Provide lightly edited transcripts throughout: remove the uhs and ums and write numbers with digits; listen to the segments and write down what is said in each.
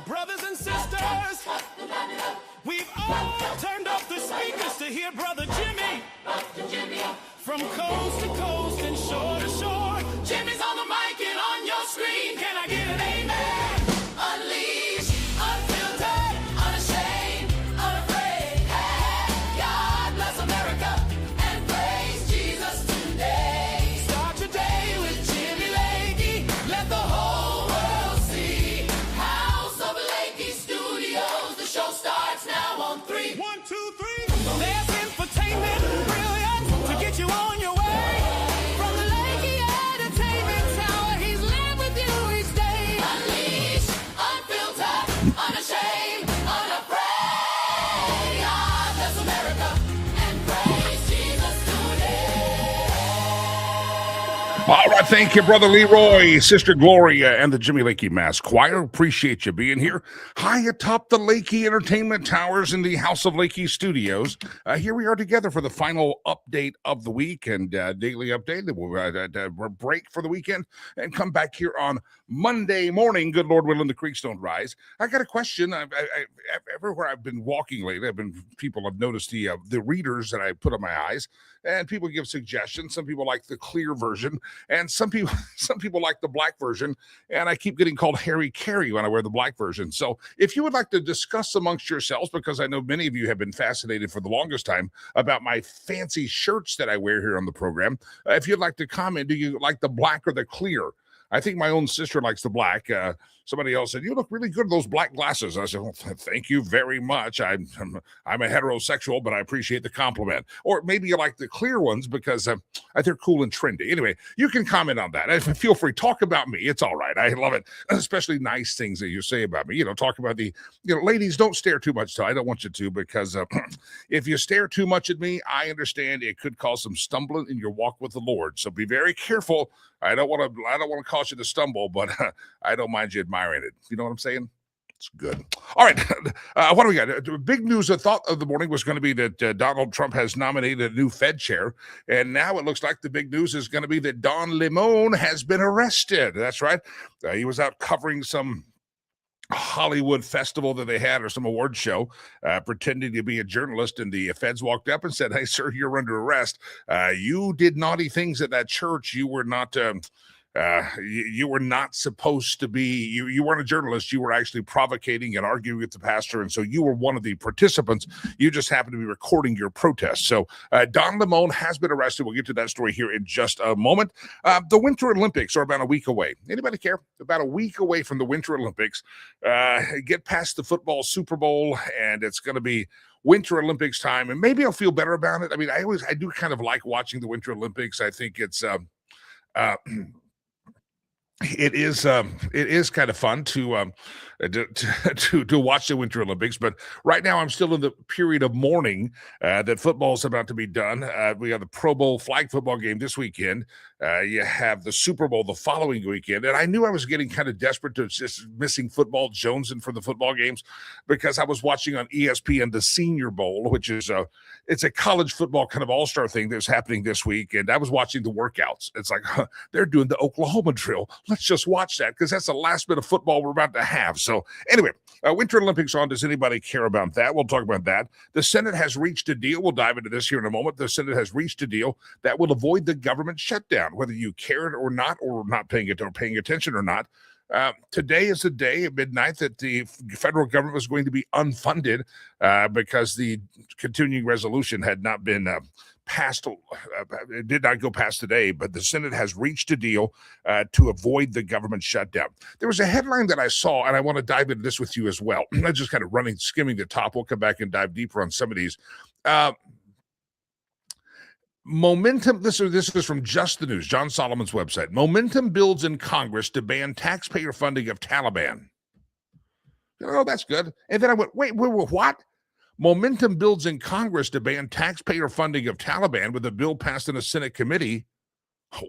Brothers and sisters, we've all turned up the speakers to hear Brother Jimmy. From coast to coast and shore to shore, Jimmy's on the mic and on your screen. Can I get an amen? Unleashed, unfiltered, unashamed, unafraid. Hey, God bless America and praise Jesus today. Start your day with Jimmy Lakey. Let the whole world see. House of Lakey Studios. The show starts now on 3. 1, 2, 3. There's infotainment and brilliance to get you on your way. From the Lakey Entertainment Tower, he's live with you each day. Unleashed, unfiltered, unashamed, unafraid. God bless America and praise Jesus today. All right, thank you, Brother Leroy, Sister Gloria, and the Jimmy Lakey Mass Choir. Appreciate you being here high atop the Lakey Entertainment Towers in the House of Lakey Studios. Here we are together for the final update of the week and daily update. We'll break for the weekend and come back here on Monday morning. Good Lord willing, the creeks don't rise. I got a question. Everywhere I've been walking lately, people have noticed the readers that I put on my eyes, and people give suggestions. Some people like the clear version, and some people like the black version, and I keep getting called Harry Carey when I wear the black version. So if you would like to discuss amongst yourselves, because I know many of you have been fascinated for the longest time about my fancy shirts that I wear here on the program, if you'd like to comment, do you like the black or the clear? I think my own sister likes the black. Somebody else said, "You look really good in those black glasses." I said, "Well, thank you very much. I'm a heterosexual, but I appreciate the compliment." Or maybe you like the clear ones because they're cool and trendy. Anyway, you can comment on that. Feel free. Talk about me. It's all right. I love it, especially nice things that you say about me. Talk about ladies, don't stare too much. I don't want you to, because if you stare too much at me, I understand it could cause some stumbling in your walk with the Lord. So be very careful. I don't want to cause you to stumble, but I don't mind you admiring it. You know what I'm saying? It's good. All right. What do we got? The big news I thought of the morning was going to be that Donald Trump has nominated a new Fed chair. And now it looks like the big news is going to be that Don Lemon has been arrested. That's right. He was out covering some Hollywood festival that they had, or some award show, pretending to be a journalist, and the feds walked up and said, "Hey, sir, you're under arrest. You did naughty things at that church. You were not you were not supposed to be, you weren't a journalist. You were actually provocating and arguing with the pastor, and so you were one of the participants. You just happened to be recording your protest." So Don Lemon has been arrested. We'll get to that story here in just a moment. The Winter Olympics are about a week away. Anybody care? About a week away from the Winter Olympics. Get past the football Super Bowl, and it's going to be Winter Olympics time, and maybe I'll feel better about it. I mean, I do kind of like watching the Winter Olympics. I think it's it is kind of fun to watch the Winter Olympics, but right now I'm still in the period of mourning that football is about to be done. We have the Pro Bowl flag football game this weekend. You have the Super Bowl the following weekend, and I knew I was getting kind of desperate to just missing football, jonesing for the football games, because I was watching on ESPN the Senior Bowl, which is it's a college football kind of all-star thing that's happening this week, and I was watching the workouts. It's like, they're doing the Oklahoma drill. Let's just watch that, because that's the last bit of football we're about to have. So anyway, Winter Olympics on. Does anybody care about that? We'll talk about that. The Senate has reached a deal. We'll dive into this here in a moment. The Senate has reached a deal that will avoid the government shutdown, whether you care it or not paying attention or not. Today is the day at midnight that the federal government was going to be unfunded because the continuing resolution had not been passed. It did not go past today, but the Senate has reached a deal to avoid the government shutdown. There was a headline that I saw, and I want to dive into this with you as well. I'm just kind of skimming the top. We'll come back and dive deeper on some of these. Momentum, this is from Just the News, John Solomon's website. Momentum builds in Congress to ban taxpayer funding of Taliban. Oh, that's good. And then I went, wait, what? Momentum builds in Congress to ban taxpayer funding of Taliban with a bill passed in a Senate committee.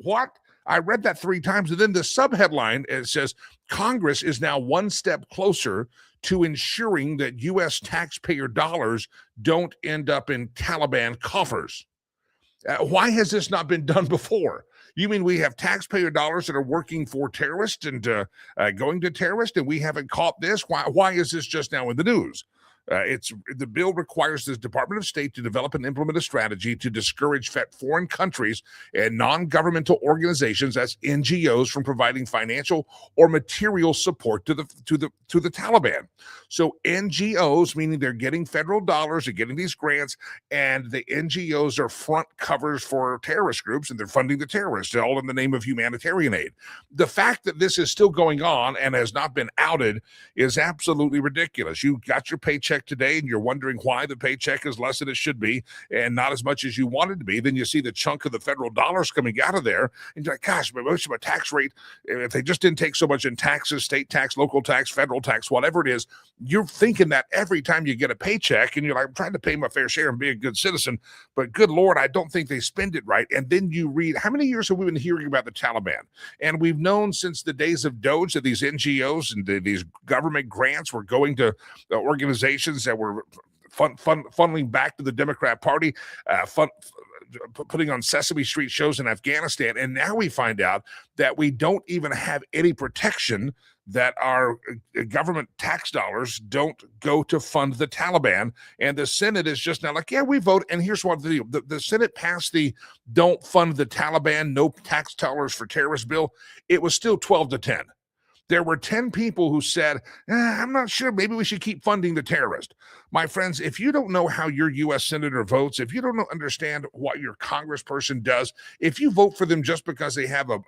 What? I read that 3 times. And then the subheadline, it says, Congress is now one step closer to ensuring that U.S. taxpayer dollars don't end up in Taliban coffers. Why has this not been done before? You mean we have taxpayer dollars that are working for terrorists and going to terrorists, and we haven't caught this? Why is this just now in the news? The bill requires the Department of State to develop and implement a strategy to discourage foreign countries and non-governmental organizations, as NGOs, from providing financial or material support to the Taliban. So NGOs, meaning they're getting federal dollars, they're getting these grants, and the NGOs are front covers for terrorist groups, and they're funding the terrorists, all in the name of humanitarian aid. The fact that this is still going on and has not been outed is absolutely ridiculous. You got your paycheck today and you're wondering why the paycheck is less than it should be and not as much as you wanted to be. Then you see the chunk of the federal dollars coming out of there and you're like, gosh, but most of my tax rate, if they just didn't take so much in taxes, state tax, local tax, federal tax, whatever it is, you're thinking that every time you get a paycheck and you're like, I'm trying to pay my fair share and be a good citizen, but good Lord, I don't think they spend it right. And then you read, how many years have we been hearing about the Taliban? And we've known since the days of Doge that these NGOs and these government grants were going to organizations that were funneling back to the Democrat Party, putting on Sesame Street shows in Afghanistan. And now we find out that we don't even have any protection, that our government tax dollars don't go to fund the Taliban. And the Senate is just now like, yeah, we vote. And here's what the Senate passed the don't fund the Taliban, no tax dollars for terrorist bill. It was still 12-10. There were 10 people who said, I'm not sure, maybe we should keep funding the terrorist. My friends, if you don't know how your U.S. senator votes, if you don't understand what your congressperson does, if you vote for them just because they have an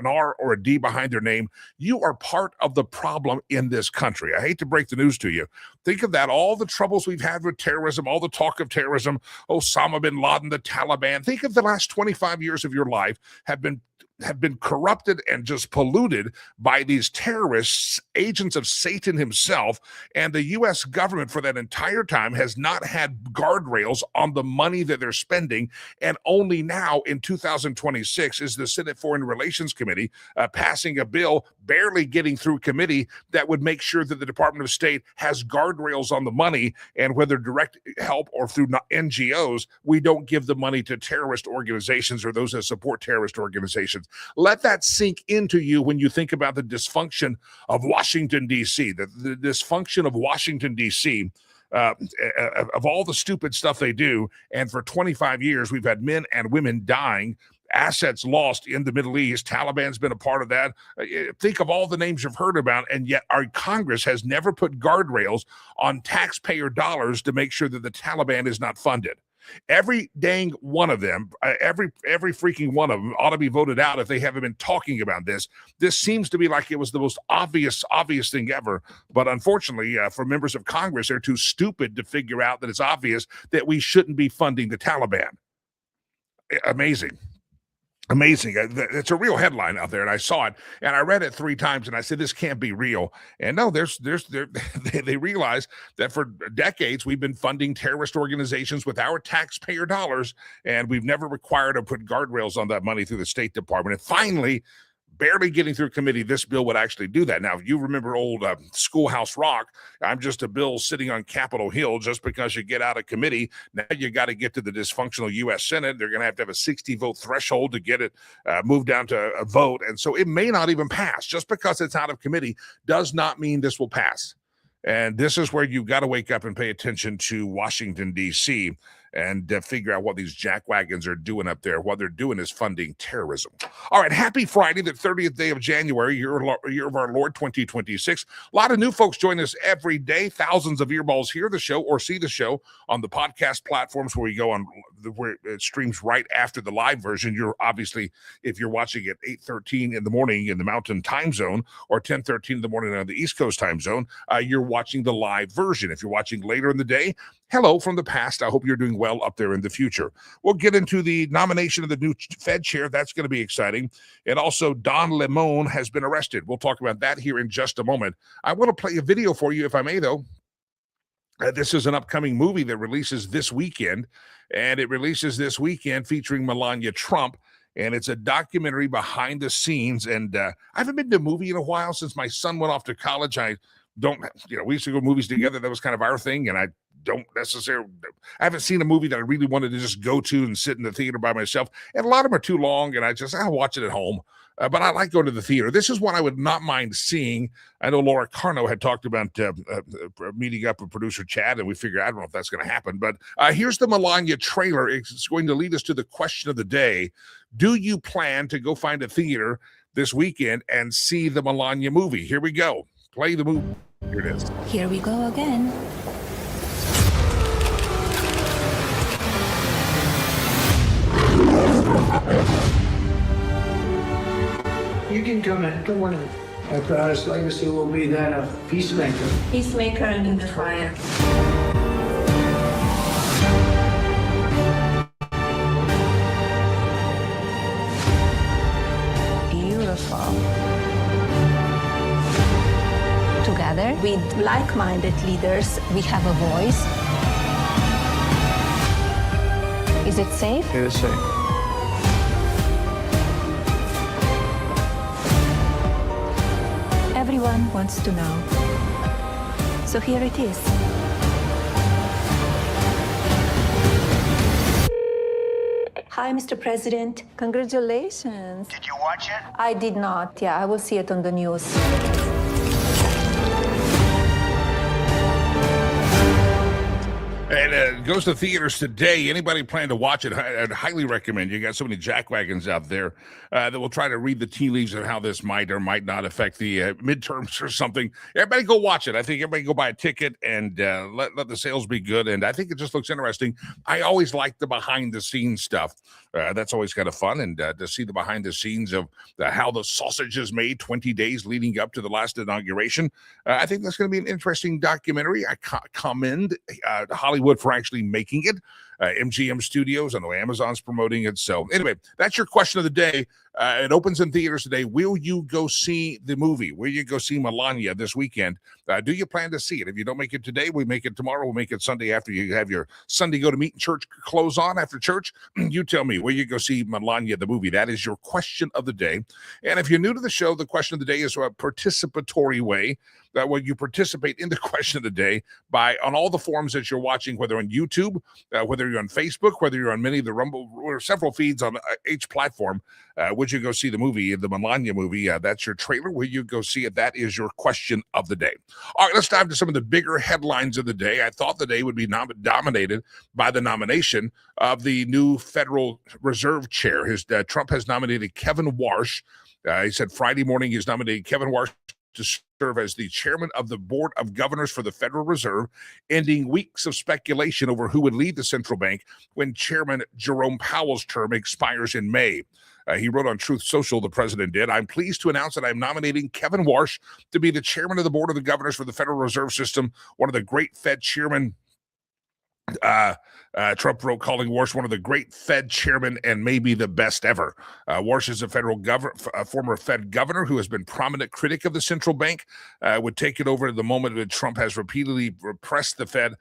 R or a D behind their name, you are part of the problem in this country. I hate to break the news to you. Think of that, all the troubles we've had with terrorism, all the talk of terrorism, Osama bin Laden, the Taliban. Think of the last 25 years of your life have been corrupted and just polluted by these terrorists, agents of Satan himself. And the U.S. government for that entire time has not had guardrails on the money that they're spending. And only now in 2026 is the Senate Foreign Relations Committee passing a bill, barely getting through committee, that would make sure that the Department of State has guardrails on the money, and whether direct help or through NGOs, we don't give the money to terrorist organizations or those that support terrorist organizations. Let that sink into you when you think about the dysfunction of Washington, D.C., the dysfunction of Washington, D.C., of all the stupid stuff they do. And for 25 years, we've had men and women dying, assets lost in the Middle East. Taliban's been a part of that. Think of all the names you've heard about, and yet our Congress has never put guardrails on taxpayer dollars to make sure that the Taliban is not funded. Every dang one of them, every freaking one of them ought to be voted out if they haven't been talking about this. This seems to be like it was the most obvious thing ever. But unfortunately, for members of Congress, they're too stupid to figure out that it's obvious that we shouldn't be funding the Taliban. Amazing. It's a real headline out there, and I saw it, and I read it 3 times, and I said, this can't be real. And no, they realize that for decades we've been funding terrorist organizations with our taxpayer dollars, and we've never required to put guardrails on that money through the State Department. And finally, barely getting through committee, this bill would actually do that. Now, if you remember old Schoolhouse Rock, I'm just a bill sitting on Capitol Hill. Just because you get out of committee, now you got to get to the dysfunctional U.S. Senate. They're going to have a 60-vote threshold to get it moved down to a vote. And so it may not even pass. Just because it's out of committee does not mean this will pass. And this is where you've got to wake up and pay attention to Washington, D.C., and figure out what these jackwagons are doing up there. What they're doing is funding terrorism. All right, happy Friday, the 30th day of January, year of our Lord 2026. A lot of new folks join us every day. Thousands of earballs hear the show or see the show on the podcast platforms where we go on, where it streams right after the live version. You're obviously, if you're watching at 8:13 in the morning in the Mountain Time Zone or 10:13 in the morning on the East Coast Time Zone, you're watching the live version. If you're watching later in the day, hello from the past. I hope you're doing well up there in the future. We'll get into the nomination of the new Fed chair. That's going to be exciting. And also, Don Lemon has been arrested. We'll talk about that here in just a moment. I want to play a video for you, if I may, though. This is an upcoming movie that releases this weekend, and it releases this weekend featuring Melania Trump. And it's a documentary behind the scenes. And I haven't been to a movie in a while since my son went off to college. I don't, we used to go to movies together. That was kind of our thing. And I haven't seen a movie that I really wanted to just go to and sit in the theater by myself. And a lot of them are too long, and I'll watch it at home. But I like going to the theater. This is one I would not mind seeing. I know Laura Carno had talked about meeting up with producer Chad, and we figured, I don't know if that's going to happen. But here's the Melania trailer. It's going to lead us to the question of the day. Do you plan to go find a theater this weekend and see the Melania movie? Here we go. Play the movie. Here it is. Here we go again. You can come in. Come on in. Our proudest legacy will be that of peacemaker. Peacemaker under the fire. Beautiful. Together with like-minded leaders, we have a voice. Is it safe? It is safe. Everyone wants to know. So here it is. Hi, Mr. President. Congratulations. Did you watch it? I did not. Yeah, I will see it on the news. And it goes to theaters today. Anybody plan to watch it, I'd highly recommend. You got so many jackwagons out there that will try to read the tea leaves of how this might or might not affect the midterms or something. Everybody go watch it. I think everybody go buy a ticket and let the sales be good. And I think it just looks interesting. I always like the behind-the-scenes stuff. That's always kind of fun. And to see the behind-the-scenes of how the sausage is made 20 days leading up to the last inauguration, I think that's going to be an interesting documentary. I commend Hollywood for actually making it. MGM Studios, I know Amazon's promoting it. So anyway, that's your question of the day. It opens in theaters today. Will you go see the movie? Will you go see Melania this weekend? Do you plan to see it? If you don't make it today, we make it tomorrow. We'll make it Sunday after you have your Sunday go to meet in church clothes on after church. You tell me, will you go see Melania the movie? That is your question of the day. And if you're new to the show, the question of the day is a participatory way that when you participate in the question of the day on all the forums that you're watching, whether on YouTube, whether you're on Facebook, whether you're on many of the Rumble or several feeds on each platform, would you go see the movie, the Melania movie? That's your trailer. Will you go see it? That is your question of the day. All right, let's dive to some of the bigger headlines of the day. I thought the day would be dominated by the nomination of the new Federal Reserve Chair. Trump has nominated Kevin Warsh. He said Friday morning he's nominated Kevin Warsh to serve as the chairman of the Board of Governors for the Federal Reserve, ending weeks of speculation over who would lead the central bank when Chairman Jerome Powell's term expires in May. He wrote on Truth Social, the president did, "I'm pleased to announce that I'm nominating Kevin Warsh to be the chairman of the Board of the Governors for the Federal Reserve System, one of the great Fed chairmen." Trump wrote, calling Warsh one of the great Fed chairmen and maybe the best ever. Warsh is a former Fed governor who has been prominent critic of the central bank, would take it over at the moment that Trump has repeatedly pressed the Fed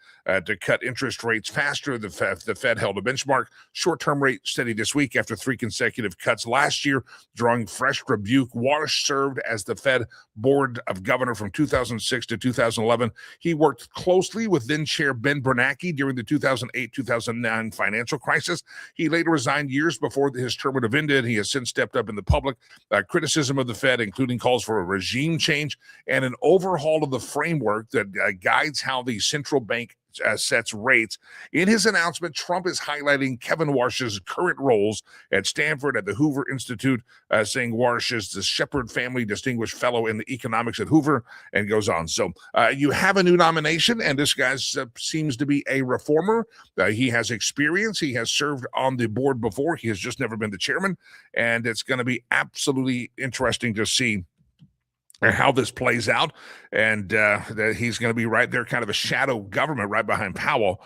to cut interest rates faster. The Fed held a benchmark short-term rate steady this week after 3 consecutive cuts last year, drawing fresh rebuke. Warsh served as the Fed Board of Governor from 2006 to 2011. He worked closely with then-chair Ben Bernanke during the 2008-2009 financial crisis. He later resigned years before his term would have ended. He has since stepped up in the public criticism of the Fed, including calls for a regime change and an overhaul of the framework that guides how the central bank sets rates. In his announcement, Trump is highlighting Kevin Warsh's current roles at Stanford, at the Hoover Institute, saying Warsh is the Shepard Family Distinguished Fellow in the Economics at Hoover, and goes on. So you have a new nomination, and this guy seems to be a reformer. He has experience. He has served on the board before. He has just never been the chairman, and it's going to be absolutely interesting to see how this plays out, and that he's going to be right there, kind of a shadow government right behind Powell,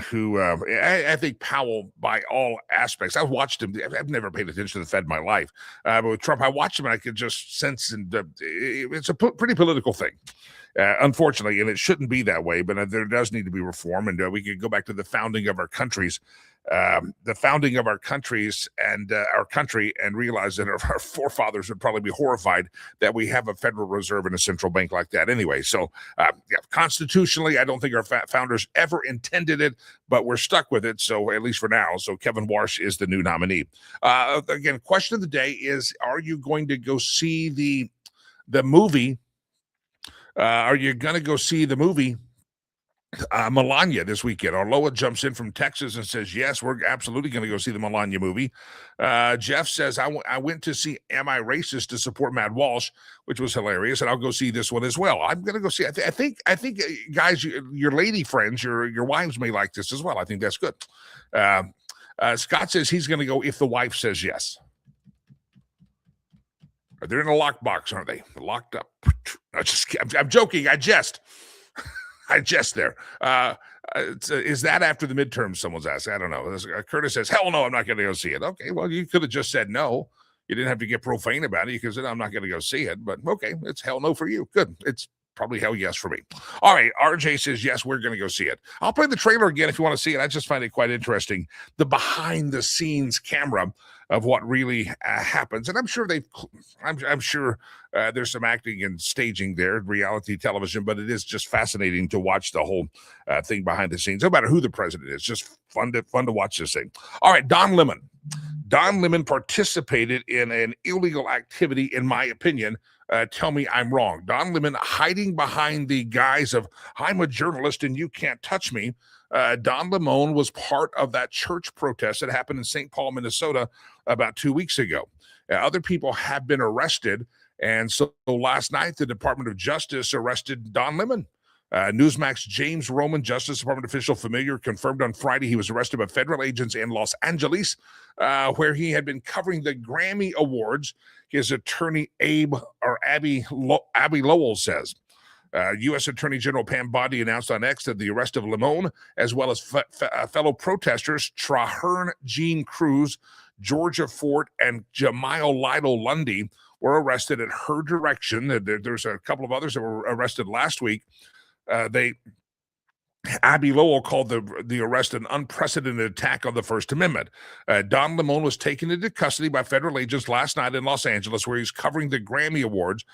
who I think Powell, by all aspects, I watched him. I've never paid attention to the Fed in my life, but with Trump, I watched him and I could just sense, and it's a pretty political thing. Unfortunately, and it shouldn't be that way, but there does need to be reform, and we could go back to the founding of our countries the founding of our countries and our country, and realize that our forefathers would probably be horrified that we have a Federal Reserve and a central bank like that anyway. So constitutionally, I don't think our founders ever intended it, but we're stuck with it. So at least for now. So Kevin Warsh is the new nominee. Again, question of the day is, are you going to go see the movie? Are you going to go see the movie Melania this weekend? Arloa jumps in from Texas and says, yes, we're absolutely going to go see the Melania movie. Jeff says, I went to see Am I Racist to support Matt Walsh, which was hilarious, and I'll go see this one as well. I'm going to go see it. I think guys, your lady friends, your wives may like this as well. I think that's good. Scott says he's going to go if the wife says yes. They're in a lockbox, aren't they? They're locked up. I'm joking. I jest there. Is that after the midterms? Someone's asked. I don't know. Curtis says, hell no, I'm not going to go see it. Okay, well, you could have just said no. You didn't have to get profane about it. You could have said, I'm not going to go see it. But okay, it's hell no for you. Good. It's probably hell yes for me. All right, RJ says, yes, we're going to go see it. I'll play the trailer again if you want to see it. I just find it quite interesting, the behind-the-scenes camera of what really happens. And I'm sure there's some acting and staging there, reality television, but it is just fascinating to watch the whole thing behind the scenes. No matter who the president is, just fun to watch this thing. All right, Don Lemon. Don Lemon participated in an illegal activity, in my opinion. Tell me I'm wrong. Don Lemon hiding behind the guise of, I'm a journalist and you can't touch me. Don Lemon was part of that church protest that happened in St. Paul, Minnesota about 2 weeks ago. Other people have been arrested. And so last night, the Department of Justice arrested Don Lemon. Newsmax James Roman, Justice Department official familiar, confirmed on Friday he was arrested by federal agents in Los Angeles, where he had been covering the Grammy Awards. His attorney, Abby Lowell, says. U.S. Attorney General Pam Bondi announced on X that the arrest of Lemon, as well as fellow protesters Traherne Jean Cruz, Georgia Fort, and Jamil Lytle Lundy were arrested at her direction. There's a couple of others that were arrested last week. Abby Lowell called the arrest an unprecedented attack on the First Amendment. Don Lemon was taken into custody by federal agents last night in Los Angeles, where he's covering the Grammy Awards.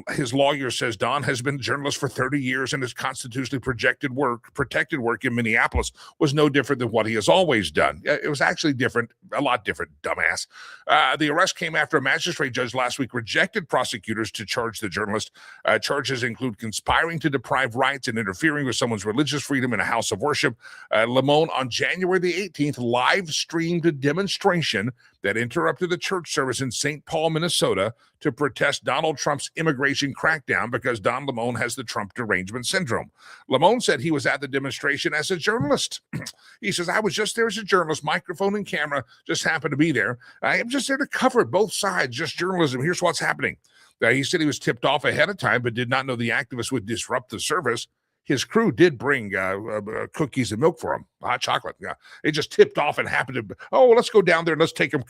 His lawyer says Don has been a journalist for 30 years, and his constitutionally protected work in Minneapolis was no different than what he has always done. It was actually different, a lot different, dumbass. The arrest came after a magistrate judge last week rejected prosecutors to charge the journalist. Charges include conspiring to deprive rights and interfering with someone's religious freedom in a house of worship. Lemon, on January the 18th, live streamed a demonstration that interrupted the church service in St. Paul, Minnesota, to protest Donald Trump's immigration crackdown because Don Lemon has the Trump derangement syndrome. Lemon said he was at the demonstration as a journalist. He says, I was just there as a journalist, microphone and camera just happened to be there. I am just there to cover both sides, just journalism. Here's what's happening. He said he was tipped off ahead of time, but did not know the activists would disrupt the service. His crew did bring cookies and milk for him, hot chocolate. Yeah, it just tipped off and happened to, let's go down there and let's take him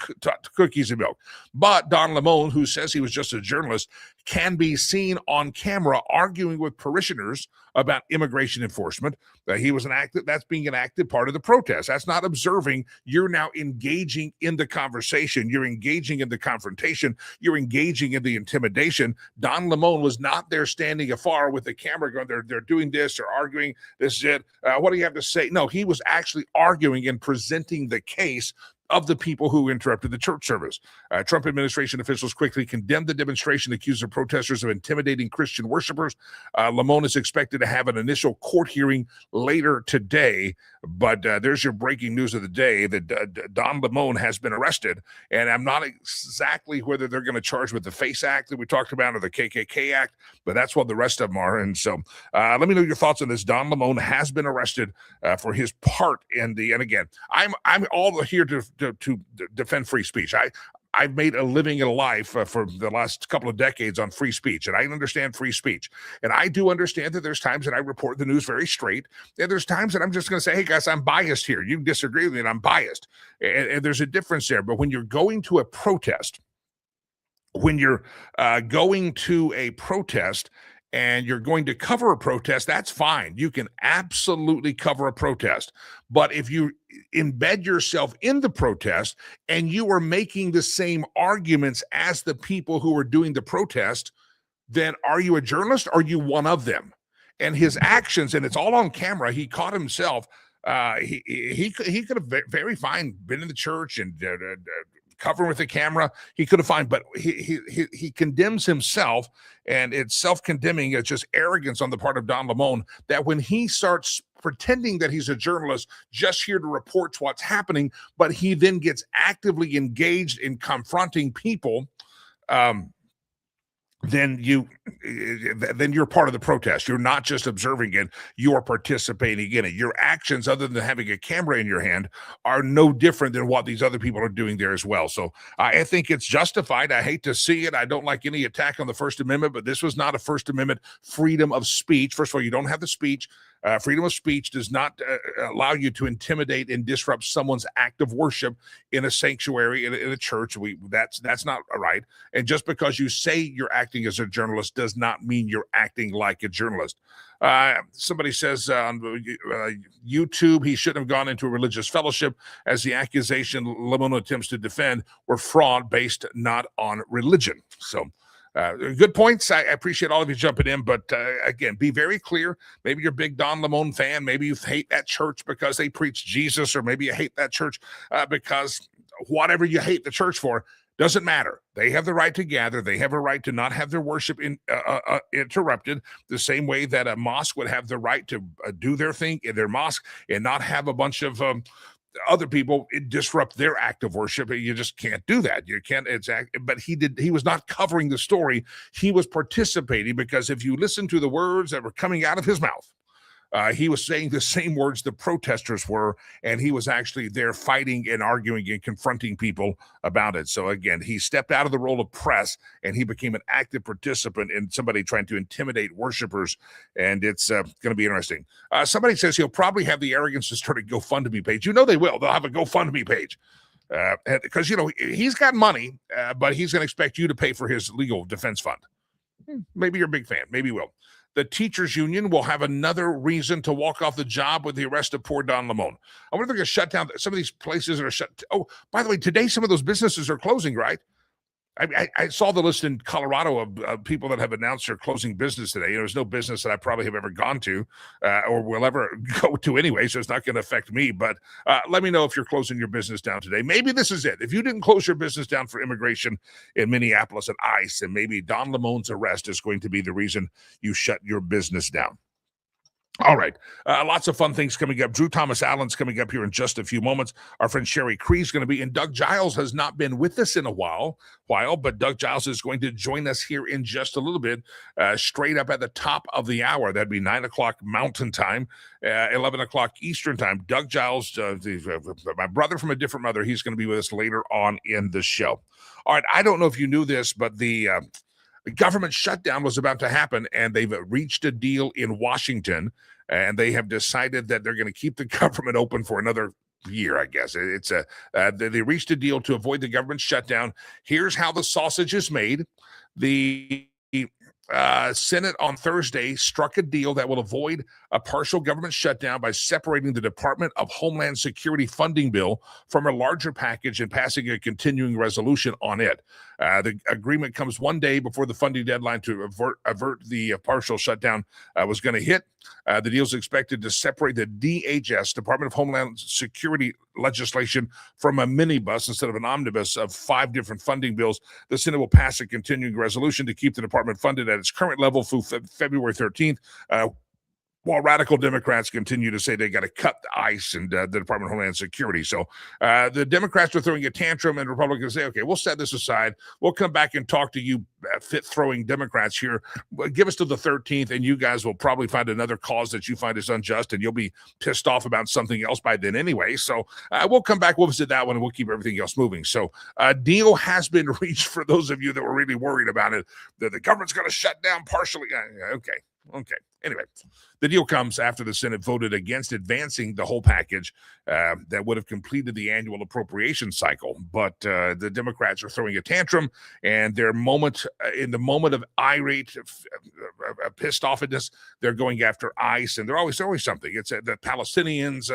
cookies and milk. But Don Lemon, who says he was just a journalist, can be seen on camera arguing with parishioners about immigration enforcement. That's being an active part of the protest. That's not observing. You're now engaging in the conversation. You're engaging in the confrontation. You're engaging in the intimidation. Don Lemon was not there standing afar with the camera going, they're doing this, they're arguing, this is it. What do you have to say? No, he was actually arguing and presenting the case of the people who interrupted the church service. Trump administration officials quickly condemned the demonstration, accused the protesters of intimidating Christian worshipers. Lemon is expected to have an initial court hearing later today, but there's your breaking news of the day that Don Lemon has been arrested, and I'm not exactly whether they're going to charge with the FACE Act that we talked about or the KKK Act, but that's what the rest of them are. And so let me know your thoughts on this. Don Lemon has been arrested for his part in and again, I'm all here to defend free speech. I've made a living in life for the last couple of decades on free speech, and I understand free speech. And I do understand that there's times that I report the news very straight, and there's times that I'm just going to say, hey, guys, I'm biased here. You disagree with me, and I'm biased. And there's a difference there. But when you're going to a protest, and you're going to cover a protest, that's fine. You can absolutely cover a protest. But if you embed yourself in the protest and you are making the same arguments as the people who are doing the protest, then are you a journalist? Or are you one of them? And his actions, and it's all on camera, he caught himself. He could have very fine been in the church and covering with the camera. He could have fine, but he condemns himself, and it's self-condemning. It's just arrogance on the part of Don Lemon that when he starts pretending that he's a journalist just here to report what's happening, but he then gets actively engaged in confronting people, then you're part of the protest. You're not just observing it, you are participating in it. Your actions, other than having a camera in your hand, are no different than what these other people are doing there as well. So I think it's justified. I hate to see it. I don't like any attack on the First Amendment, but this was not a First Amendment freedom of speech. First of all, you don't have the speech. Freedom of speech does not allow you to intimidate and disrupt someone's act of worship in a sanctuary, in a church. That's not right. And just because you say you're acting as a journalist does not mean you're acting like a journalist. Somebody says on YouTube he shouldn't have gone into a religious fellowship, as the accusation Lemon attempts to defend were fraud based not on religion. So good points. I appreciate all of you jumping in, but again, be very clear. Maybe you're a big Don Lemon fan. Maybe you hate that church because they preach Jesus, or maybe you hate that church because whatever you hate the church for doesn't matter. They have the right to gather. They have a right to not have their worship interrupted, the same way that a mosque would have the right to do their thing in their mosque and not have a bunch of other people disrupt their act of worship. You just can't do that. You can't. But he was not covering the story. He was participating, because if you listen to the words that were coming out of his mouth, he was saying the same words the protesters were, and he was actually there fighting and arguing and confronting people about it. So again, he stepped out of the role of press and he became an active participant in somebody trying to intimidate worshipers, and it's going to be interesting. Somebody says he'll probably have the arrogance to start a GoFundMe page. You know they will. They'll have a GoFundMe page. Because, he's got money, but he's going to expect you to pay for his legal defense fund. Maybe you're a big fan. Maybe you will. The teachers union will have another reason to walk off the job with the arrest of poor Don Lemon. I wonder if they're going to shut down some of these places that are shut. Oh, by the way, today some of those businesses are closing, right? I saw the list in Colorado of people that have announced they're closing business today. There's no business that I probably have ever gone to or will ever go to anyway, so it's not going to affect me. But let me know if you're closing your business down today. Maybe this is it. If you didn't close your business down for immigration in Minneapolis and ICE, and maybe Don Lemon's arrest is going to be the reason you shut your business down. All right. Lots of fun things coming up. Drew Thomas Allen's coming up here in just a few moments. Our friend Sherry Cree's going to be, and Doug Giles has not been with us in a while, but Doug Giles is going to join us here in just a little bit, straight up at the top of the hour. That'd be 9 o'clock Mountain Time, 11 o'clock Eastern Time. Doug Giles, my brother from a different mother, he's going to be with us later on in the show. All right. I don't know if you knew this, but the government shutdown was about to happen, and they've reached a deal in Washington, and they have decided that they're going to keep the government open for another year, I guess. They reached a deal to avoid the government shutdown. Here's how the sausage is made. The Senate on Thursday struck a deal that will avoid a partial government shutdown by separating the Department of Homeland Security funding bill from a larger package and passing a continuing resolution on it. The agreement comes one day before the funding deadline to avert the partial shutdown was going to hit. The deal is expected to separate the DHS, Department of Homeland Security legislation, from a minibus instead of an omnibus of 5 different funding bills. The Senate will pass a continuing resolution to keep the department funded at its current level through February 13th. While radical Democrats continue to say they got to cut the ICE and the Department of Homeland Security. So the Democrats are throwing a tantrum, and Republicans say, okay, we'll set this aside. We'll come back and talk to you fit-throwing Democrats here. Give us to the 13th, and you guys will probably find another cause that you find is unjust, and you'll be pissed off about something else by then anyway. So we'll come back, we'll visit that one, and we'll keep everything else moving. So a deal has been reached for those of you that were really worried about it, that the government's going to shut down partially. Okay. Anyway, the deal comes after the Senate voted against advancing the whole package that would have completed the annual appropriation cycle. But the Democrats are throwing a tantrum, and in the moment of irate, pissed offness, they're going after ICE, and they're always something. It's the Palestinians'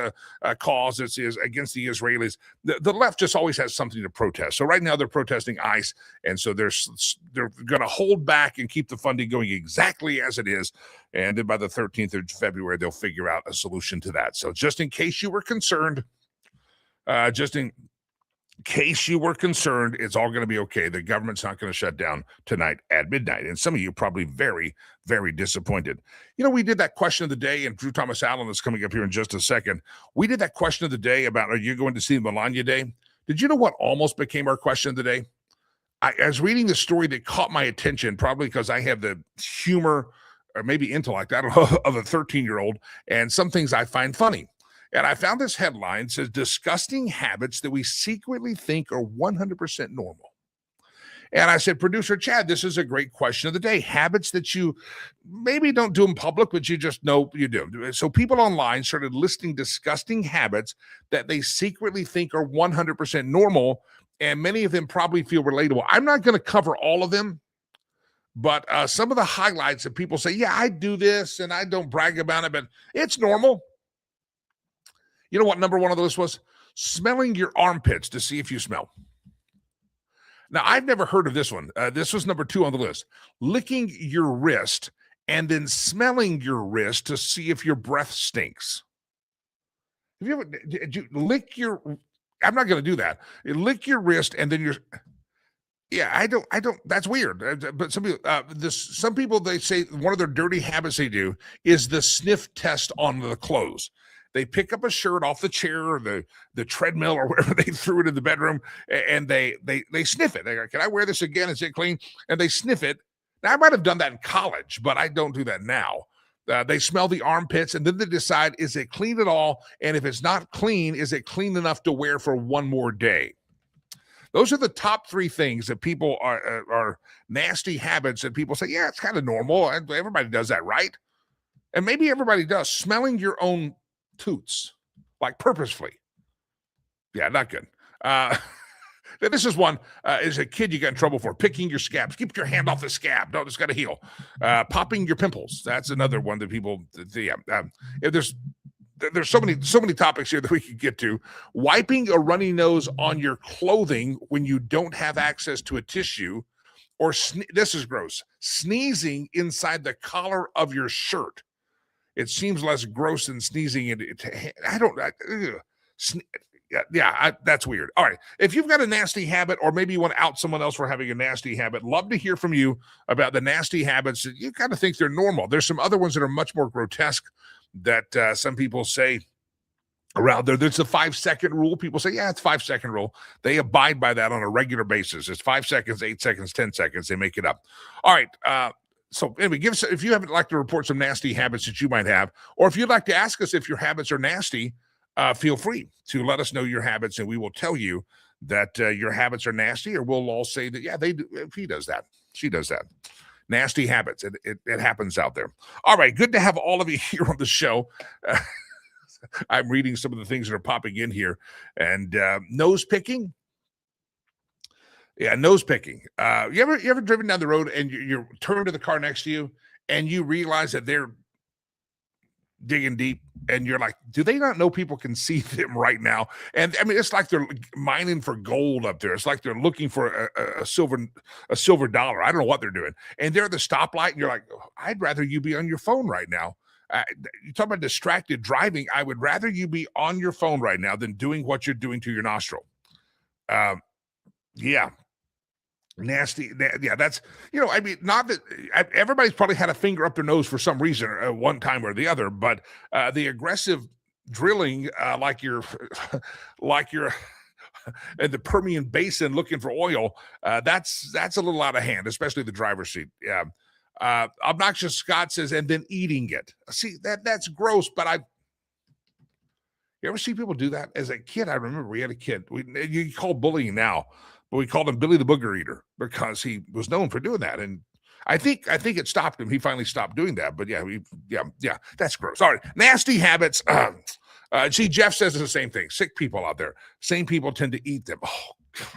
cause is against the Israelis. The left just always has something to protest. So right now they're protesting ICE, and so they're going to hold back and keep the funding going exactly as it is. And then by the 13th of February, they'll figure out a solution to that. So just in case you were concerned, it's all going to be okay. The government's not going to shut down tonight at midnight. And some of you probably very, very disappointed. We did that question of the day, and Drew Thomas Allen is coming up here in just a second. We did that question of the day about, are you going to see Melania Day? Did you know what almost became our question of the day? I was reading the story that caught my attention, probably because I have the humor or maybe intellect, I don't know, of a 13-year-old, and some things I find funny. And I found this headline, says, disgusting habits that we secretly think are 100% normal. And I said, producer Chad, this is a great question of the day. Habits that you maybe don't do in public, but you just know you do. So people online started listing disgusting habits that they secretly think are 100% normal, and many of them probably feel relatable. I'm not going to cover all of them, but some of the highlights that people say, yeah, I do this, and I don't brag about it, but it's normal. You know what number one of those was? Smelling your armpits to see if you smell. Now, I've never heard of this one. This was number 2 on the list. Licking your wrist and then smelling your wrist to see if your breath stinks. Have you ever, did you lick your, I'm not going to do that. You lick your wrist and then yeah, I don't, that's weird. But some people, they say one of their dirty habits they do is the sniff test on the clothes. They pick up a shirt off the chair or the treadmill or wherever they threw it in the bedroom, and they sniff it. They go, can I wear this again? Is it clean? And they sniff it. Now, I might have done that in college, but I don't do that now. They smell the armpits, and then they decide, is it clean at all? And if it's not clean, is it clean enough to wear for one more day? Those are the top 3 things that people are nasty habits that people say, yeah, it's kind of normal. Everybody does that, right? And maybe everybody does. Smelling your own toots, like purposefully. Yeah, not good. This is one, as a kid, you got in trouble for picking your scabs. Keep your hand off the scab. No, it's got to heal. Popping your pimples. That's another one that people, there's so many topics here that we could get to. Wiping a runny nose on your clothing when you don't have access to a tissue, or this is gross, sneezing inside the collar of your shirt. It seems less gross than sneezing that's weird. All right. If you've got a nasty habit, or maybe you want to out someone else for having a nasty habit, love to hear from you about the nasty habits that you kind of think they're normal. There's some other ones that are much more grotesque that some people say around there. There's the 5-second rule. People say, yeah, it's 5-second rule. They abide by that on a regular basis. It's 5 seconds, 8 seconds, 10 seconds. They make it up. All right. So anyway, if you haven't like to report some nasty habits that you might have, or if you'd like to ask us if your habits are nasty, feel free to let us know your habits, and we will tell you that your habits are nasty, or we'll all say that, yeah, they do. He does that. She does that. Nasty habits. It happens out there. All right. Good to have all of you here on the show. I'm reading some of the things that are popping in here. And nose picking. Yeah, nose picking. You ever driven down the road and you turn to the car next to you and you realize that they're digging deep, and you're like, do they not know people can see them right now? And I mean, it's like they're mining for gold up there. It's like they're looking for a silver dollar. I don't know what they're doing. And they're at the stoplight, and you're like, oh, I'd rather you be on your phone right now. You talk about distracted driving. I would rather you be on your phone right now than doing what you're doing to your nostril. Yeah. Nasty. Yeah, that's, I mean, not that everybody's probably had a finger up their nose for some reason, one time or the other, but the aggressive drilling, like you're in the Permian Basin looking for oil, that's a little out of hand, especially the driver's seat. Yeah. Obnoxious Scott says, and then eating it. See, that's gross, but you ever see people do that? As a kid, I remember we had a kid. You call bullying now, but we called him Billy the Booger Eater because he was known for doing that. And I think it stopped him. He finally stopped doing that. But yeah, that's gross. All right, nasty habits. See, Jeff says the same thing. Sick people out there, same people tend to eat them. Oh, God.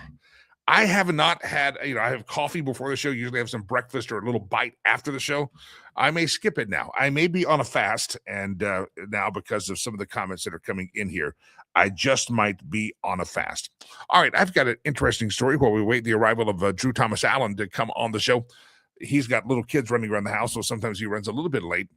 I have not had, I have coffee before the show. Usually have some breakfast or a little bite after the show. I may skip it now. I may be on a fast, and now because of some of the comments that are coming in here, I just might be on a fast. All right, I've got an interesting story while we wait the arrival of Drew Thomas Allen to come on the show. He's got little kids running around the house, so sometimes he runs a little bit late.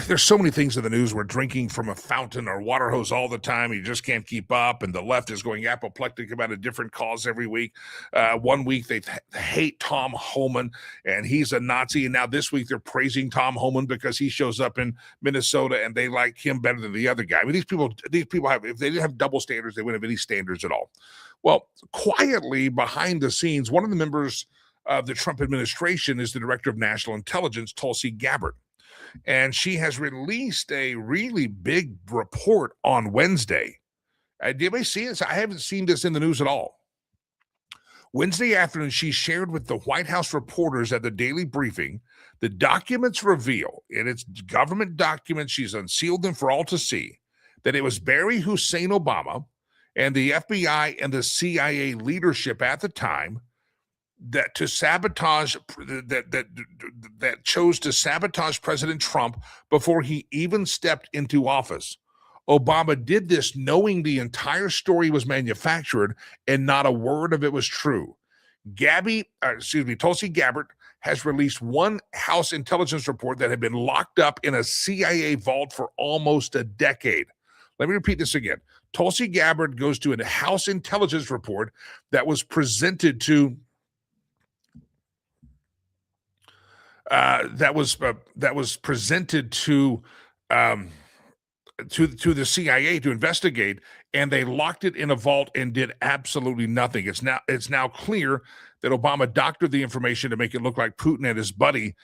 There's so many things in the news. We're drinking from a fountain or water hose all the time. You just can't keep up. And the left is going apoplectic about a different cause every week. 1 week they hate Tom Homan and he's a Nazi. And now this week they're praising Tom Homan because he shows up in Minnesota and they like him better than the other guy. I mean, these people have, if they didn't have double standards, they wouldn't have any standards at all. Well, quietly behind the scenes, one of the members of the Trump administration is the director of national intelligence, Tulsi Gabbard. And she has released a really big report on Wednesday. Did anybody see this? I haven't seen this in the news at all. Wednesday afternoon, she shared with the White House reporters at the daily briefing, the documents reveal, and it's government documents, she's unsealed them for all to see, that it was Barry Hussein Obama and the FBI and the CIA leadership at the time that chose to sabotage President Trump before he even stepped into office. Obama did this knowing the entire story was manufactured and not a word of it was true. Tulsi Gabbard has released one House intelligence report that had been locked up in a CIA vault for almost a decade. Let me repeat this again. Tulsi Gabbard goes to a House intelligence report that was presented to that was presented to the CIA to investigate, and they locked it in a vault and did absolutely nothing. It's now clear that Obama doctored the information to make it look like Putin and his buddy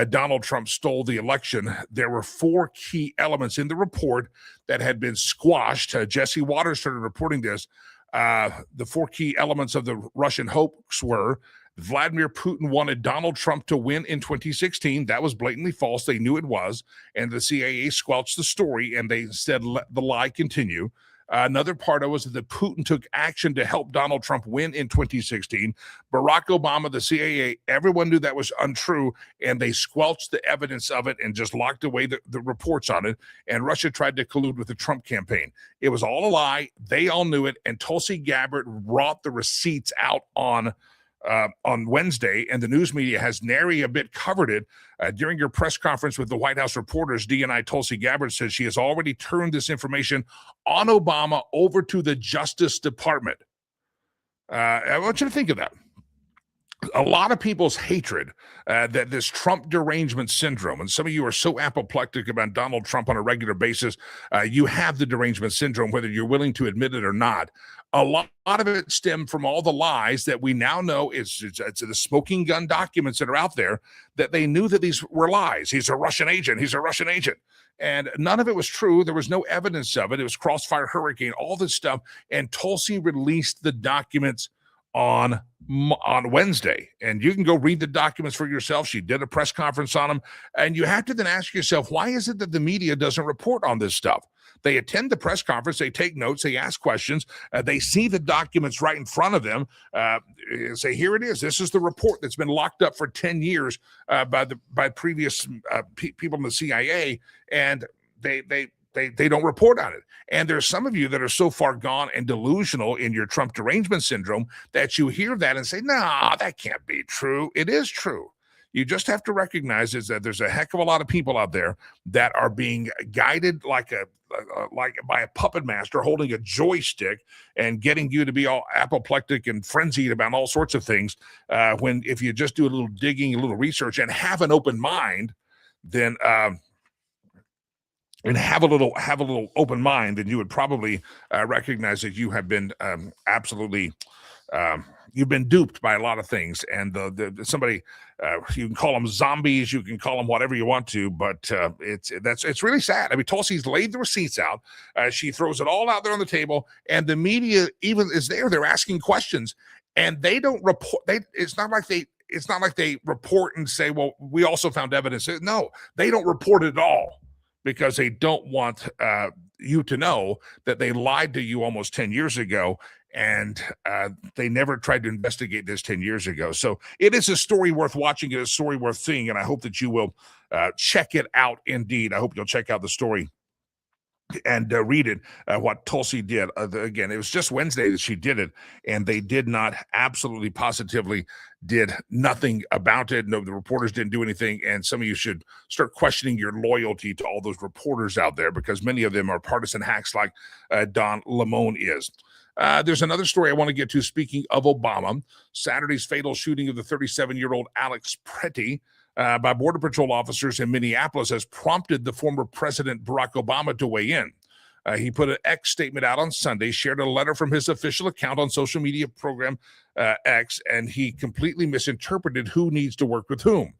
Donald Trump stole the election. There were 4 key elements in the report that had been squashed. Jesse Waters started reporting this. The 4 key elements of the Russian hoax were: Vladimir Putin wanted Donald Trump to win in 2016. That was blatantly false. They knew it was. And the CIA squelched the story, and they instead let the lie continue. Another part of it was that Putin took action to help Donald Trump win in 2016. Barack Obama, the CIA, everyone knew that was untrue, and they squelched the evidence of it and just locked away the reports on it. And Russia tried to collude with the Trump campaign. It was all a lie. They all knew it. And Tulsi Gabbard brought the receipts out on Wednesday, and the news media has nary a bit covered it. During your press conference with the White House reporters, DNI Tulsi Gabbard says she has already turned this information on Obama over to the Justice Department. I want you to think of that. A lot of people's hatred that this Trump derangement syndrome, and some of you are so apoplectic about Donald Trump on a regular basis, you have the derangement syndrome, whether you're willing to admit it or not. A lot of it stemmed from all the lies that we now know it's the smoking gun documents that are out there, that they knew that these were lies. He's a Russian agent. He's a Russian agent. And none of it was true. There was no evidence of it. It was Crossfire Hurricane, all this stuff. And Tulsi released the documents on Wednesday, and you can go read the documents for yourself. She did a press conference on them, and you have to then ask yourself, why is it that the media doesn't report on this stuff? They attend the press conference, they take notes, they ask questions, they see the documents right in front of them, say, here it is. This is the report that's been locked up for 10 years by previous people in the CIA, and they don't report on it. And there's some of you that are so far gone and delusional in your Trump derangement syndrome that you hear that and say, no, that can't be true. It is true. You just have to recognize is that there's a heck of a lot of people out there that are being guided like by a puppet master holding a joystick and getting you to be all apoplectic and frenzied about all sorts of things. When if you just do a little digging, a little research, and have an open mind, then and have a little open mind, then you would probably recognize that you have been absolutely you've been duped by a lot of things. And somebody you can call them zombies, you can call them whatever you want to, but it's really sad. I mean, Tulsi's laid the receipts out. She throws it all out there on the table, and the media even is there. They're asking questions, and they don't report. It's not like it's not like they report and say, well, we also found evidence. No, they don't report it at all because they don't want you to know that they lied to you almost 10 years ago, and they never tried to investigate this 10 years ago. So it is a story worth watching. It is a story worth seeing, and I hope that you will check it out indeed. I hope you'll check out the story and read it, what Tulsi did. Again, it was just Wednesday that she did it, and they did not, absolutely positively did nothing about it. No, the reporters didn't do anything, and some of you should start questioning your loyalty to all those reporters out there, because many of them are partisan hacks like Don Lemon is. There's another story I want to get to. Speaking of Obama, Saturday's fatal shooting of the 37-year-old Alex Pretty by Border Patrol officers in Minneapolis has prompted the former President Barack Obama to weigh in. He put an X statement out on Sunday, shared a letter from his official account on social media program X, and he completely misinterpreted who needs to work with whom.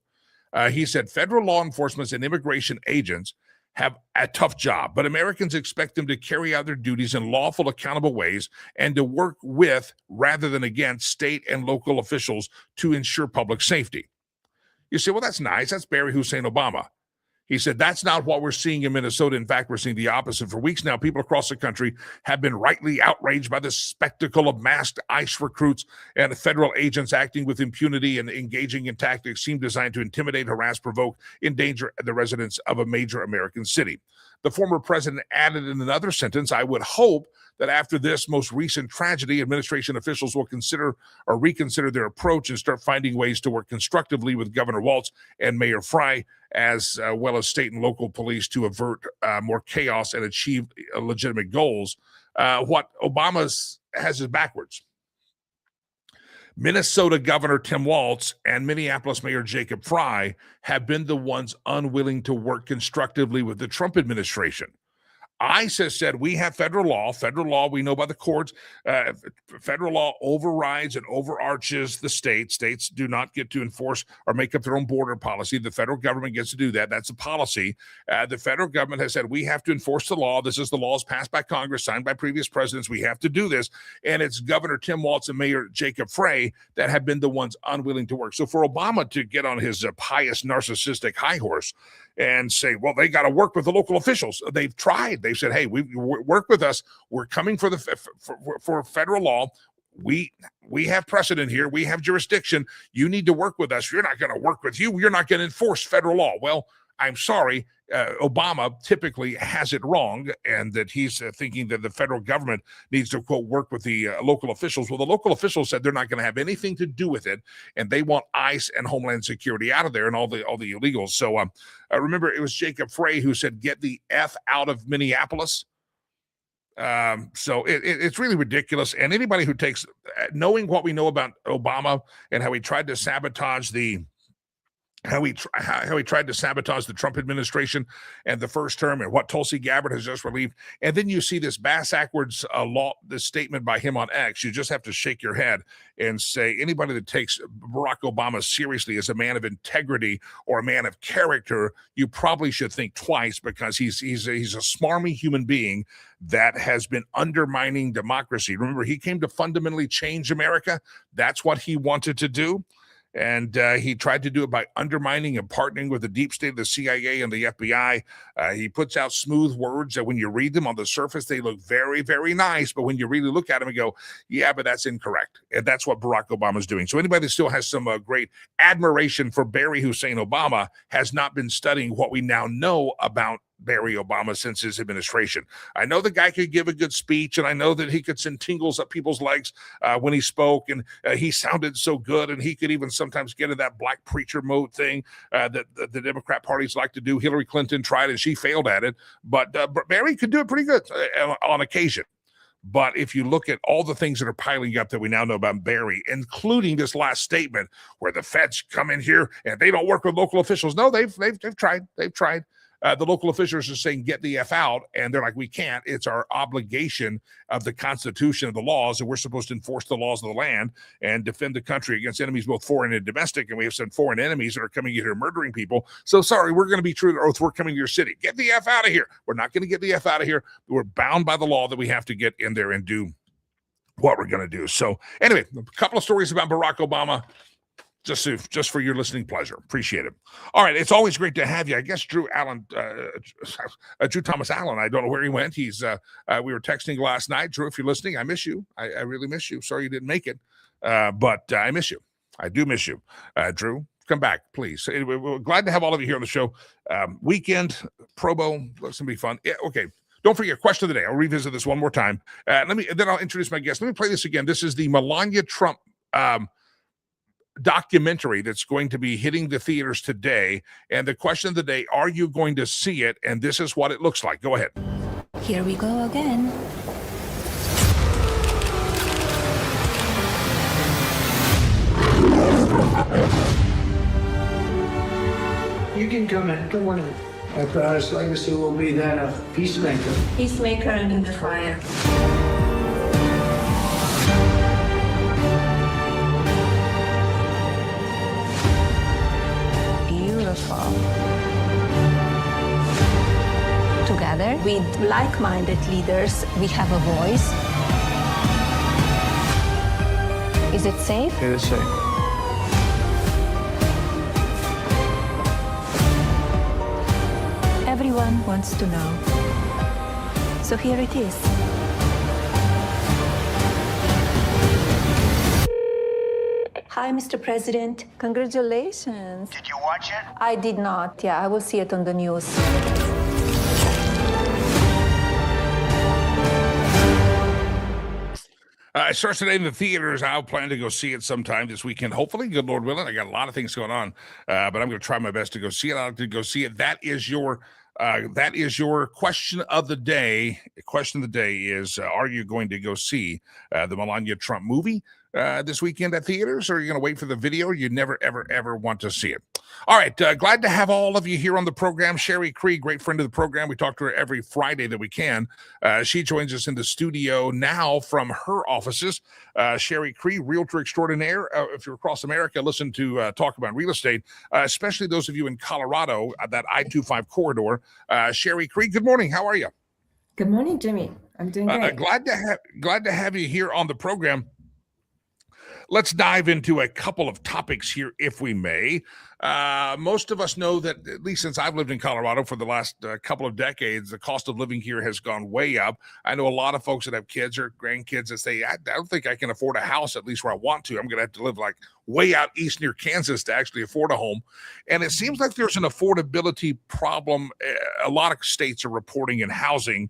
He said federal law enforcement and immigration agents have a tough job, but Americans expect them to carry out their duties in lawful, accountable ways and to work with rather than against state and local officials to ensure public safety. You say, well, that's nice. That's Barry Hussein Obama. He said, that's not what we're seeing in Minnesota. In fact, we're seeing the opposite. For weeks now, people across the country have been rightly outraged by the spectacle of masked ICE recruits and federal agents acting with impunity and engaging in tactics seemed designed to intimidate, harass, provoke, endanger the residents of a major American city. The former president added in another sentence, I would hope that after this most recent tragedy, administration officials will consider or reconsider their approach and start finding ways to work constructively with Governor Walz and Mayor Frey, as well as state and local police, to avert more chaos and achieve legitimate goals. What Obama has is backwards. Minnesota Governor Tim Walz and Minneapolis Mayor Jacob Frey have been the ones unwilling to work constructively with the Trump administration. ICE has said we have federal law we know by the courts. Federal law overrides and overarches the states. States do not get to enforce or make up their own border policy. The federal government gets to do that. That's a policy. The federal government has said we have to enforce the law. This is the laws passed by Congress, signed by previous presidents. We have to do this. And it's Governor Tim Walz and Mayor Jacob Frey that have been the ones unwilling to work. So for Obama to get on his pious narcissistic high horse and say, well, they got to work with the local officials. They've tried. They've said, hey, we work with us. We're coming for for federal law. We have precedent here. We have jurisdiction. You need to work with us. You're not going to work with you. You're not going to enforce federal law. Well, I'm sorry. Obama typically has it wrong, and that he's thinking that the federal government needs to, quote, work with the local officials. Well, the local officials said they're not going to have anything to do with it, and they want ICE and Homeland Security out of there and all the illegals. So remember, it was Jacob Frey who said, get the F out of Minneapolis. So it's really ridiculous. And anybody who takes, knowing what we know about Obama and how he tried to sabotage how he tried to sabotage the Trump administration and the first term, and what Tulsi Gabbard has just relieved. And then you see this backwards this statement by him on X. You just have to shake your head and say, anybody that takes Barack Obama seriously as a man of integrity or a man of character, you probably should think twice, because he's a smarmy human being that has been undermining democracy. Remember, he came to fundamentally change America. That's what he wanted to do. And he tried to do it by undermining and partnering with the deep state of the CIA and the FBI. He puts out smooth words that when you read them on the surface, they look very, very nice. But when you really look at them and go, yeah, but that's incorrect. And that's what Barack Obama is doing. So anybody that still has some great admiration for Barry Hussein Obama has not been studying what we now know about Barry Obama since his administration. I know the guy could give a good speech, and I know that he could send tingles up people's legs when he spoke, and he sounded so good, and he could even sometimes get in that black preacher mode thing that the Democrat parties like to do. Hillary Clinton tried, and she failed at it, but Barry could do it pretty good on occasion. But if you look at all the things that are piling up that we now know about Barry, including this last statement where the feds come in here and they don't work with local officials. No, they've tried. They've tried. The local officials are saying, get the F out. And they're like, we can't. It's our obligation of the Constitution of the laws, and we're supposed to enforce the laws of the land and defend the country against enemies, both foreign and domestic. And we have some foreign enemies that are coming in here murdering people. So sorry, we're going to be true to the oath. We're coming to your city. Get the F out of here. We're not going to get the F out of here. We're bound by the law that we have to get in there and do what we're going to do. So anyway, a couple of stories about Barack Obama. just for your listening pleasure. Appreciate it. All right, it's always great to have you. I guess Drew Thomas Allen. I don't know where he went. He's we were texting last night. Drew, if you're listening, I miss you. I really miss you. Sorry you didn't make it, but I miss you. I do miss you, Drew. Come back, please. We're glad to have all of you here on the show. Weekend Probo, that's gonna be fun. Yeah, okay. Don't forget, question of the day. I'll revisit this one more time. Then I'll introduce my guest. Let me play this again. This is the Melania Trump documentary that's going to be hitting the theaters today. And the question of the day, are you going to see it? And this is what it looks like. Go ahead. Here we go again. You can come in. Come on in. Our proudest legacy will be that of peacemaker. Peacemaker in the fire. Beautiful. Together, with like-minded leaders, we have a voice. Is it safe? It is safe. Everyone wants to know. So here it is. Hi, Mr. President. Congratulations. Did you watch it? I did not. Yeah, I will see it on the news. It starts today in the theaters. I'll plan to go see it sometime this weekend. Hopefully, good Lord willing. I got a lot of things going on, but I'm going to try my best to go see it. I'll have to go see it. That is your question of the day. The question of the day is, are you going to go see the Melania Trump movie this weekend at theaters, or are you going to wait for the video? You never, ever, ever want to see it. All right. Glad to have all of you here on the program. Sherry Cree, great friend of the program. We talk to her every Friday that we can. She joins us in the studio now from her offices. Sherry Cree, realtor extraordinaire. If you're across America, listen to Talk About Real Estate, especially those of you in Colorado, that I-25 corridor. Sherry Cree, good morning. How are you? Good morning, Jimmy. I'm doing great. Glad to have you here on the program. Let's dive into a couple of topics here, if we may. Most of us know that, at least since I've lived in Colorado for the last couple of decades, the cost of living here has gone way up. I know a lot of folks that have kids or grandkids that say, I don't think I can afford a house, at least where I want to. I'm going to have to live like way out east near Kansas to actually afford a home. And it seems like there's an affordability problem. A lot of states are reporting in housing.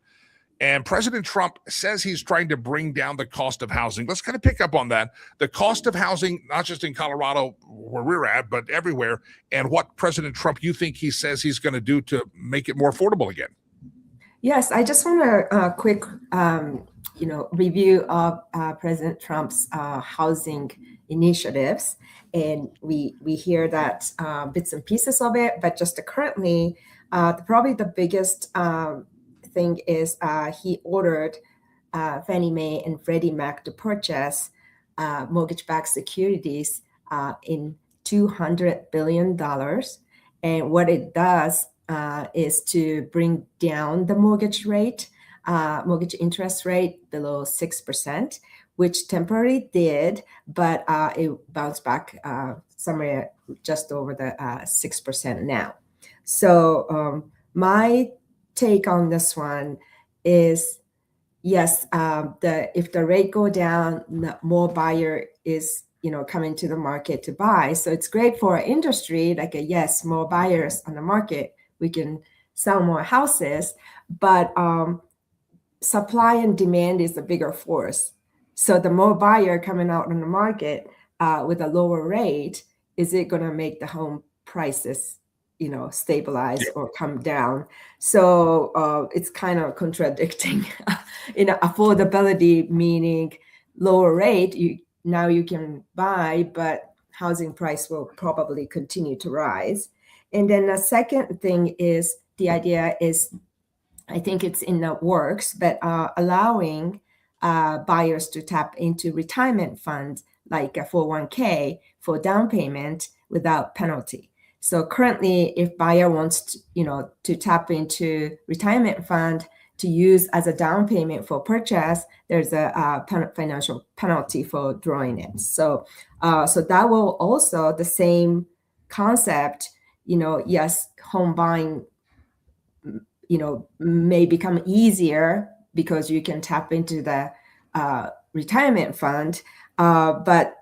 And President Trump says he's trying to bring down the cost of housing. Let's kind of pick up on that. The cost of housing, not just in Colorado where we're at, but everywhere. And what President Trump, you think he says he's going to do to make it more affordable again? Yes, I just want a quick, review of President Trump's housing initiatives. And we hear that bits and pieces of it, but just currently, probably the biggest thing is he ordered Fannie Mae and Freddie Mac to purchase mortgage-backed securities in $200 billion. And what it does is to bring down the mortgage interest rate below 6%, which temporarily did, but it bounced back somewhere just over the 6% now. So my take on this one is, yes, if the rate go down, more buyer is coming to the market to buy. So it's great for our industry. Like yes, more buyers on the market, we can sell more houses. But supply and demand is a bigger force. So the more buyer coming out on the market with a lower rate, is it going to make the home prices stabilize or come down? So it's kind of contradicting. Affordability meaning lower rate, now you can buy, but housing price will probably continue to rise. And then the second thing is, the idea is, I think it's in the works, but allowing buyers to tap into retirement funds like a 401k for down payment without penalty. So currently, if buyer wants to tap into retirement fund, to use as a down payment for purchase, there's a financial penalty for drawing it. So that will also the same concept. Yes, home buying, may become easier because you can tap into the retirement fund, but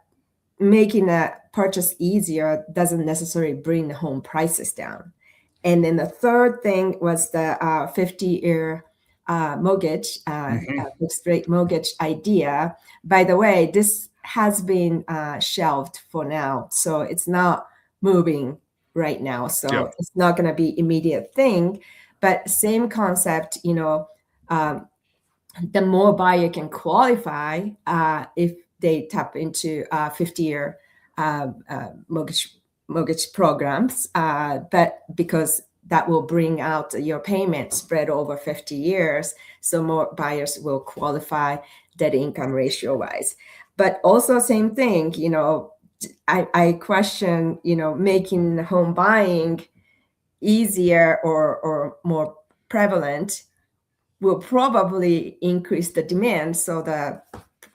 making that purchase easier doesn't necessarily bring the home prices down. And then the third thing was the 50-year mortgage, fixed rate mortgage idea. By the way, this has been shelved for now, so it's not moving right now. So it's not going to be immediate thing, but same concept. The more buyer can qualify if they tap into 50-year mortgage programs, but because that will bring out your payment spread over 50 years, so more buyers will qualify debt income ratio wise. But also same thing, I question, making home buying easier or more prevalent will probably increase the demand, so the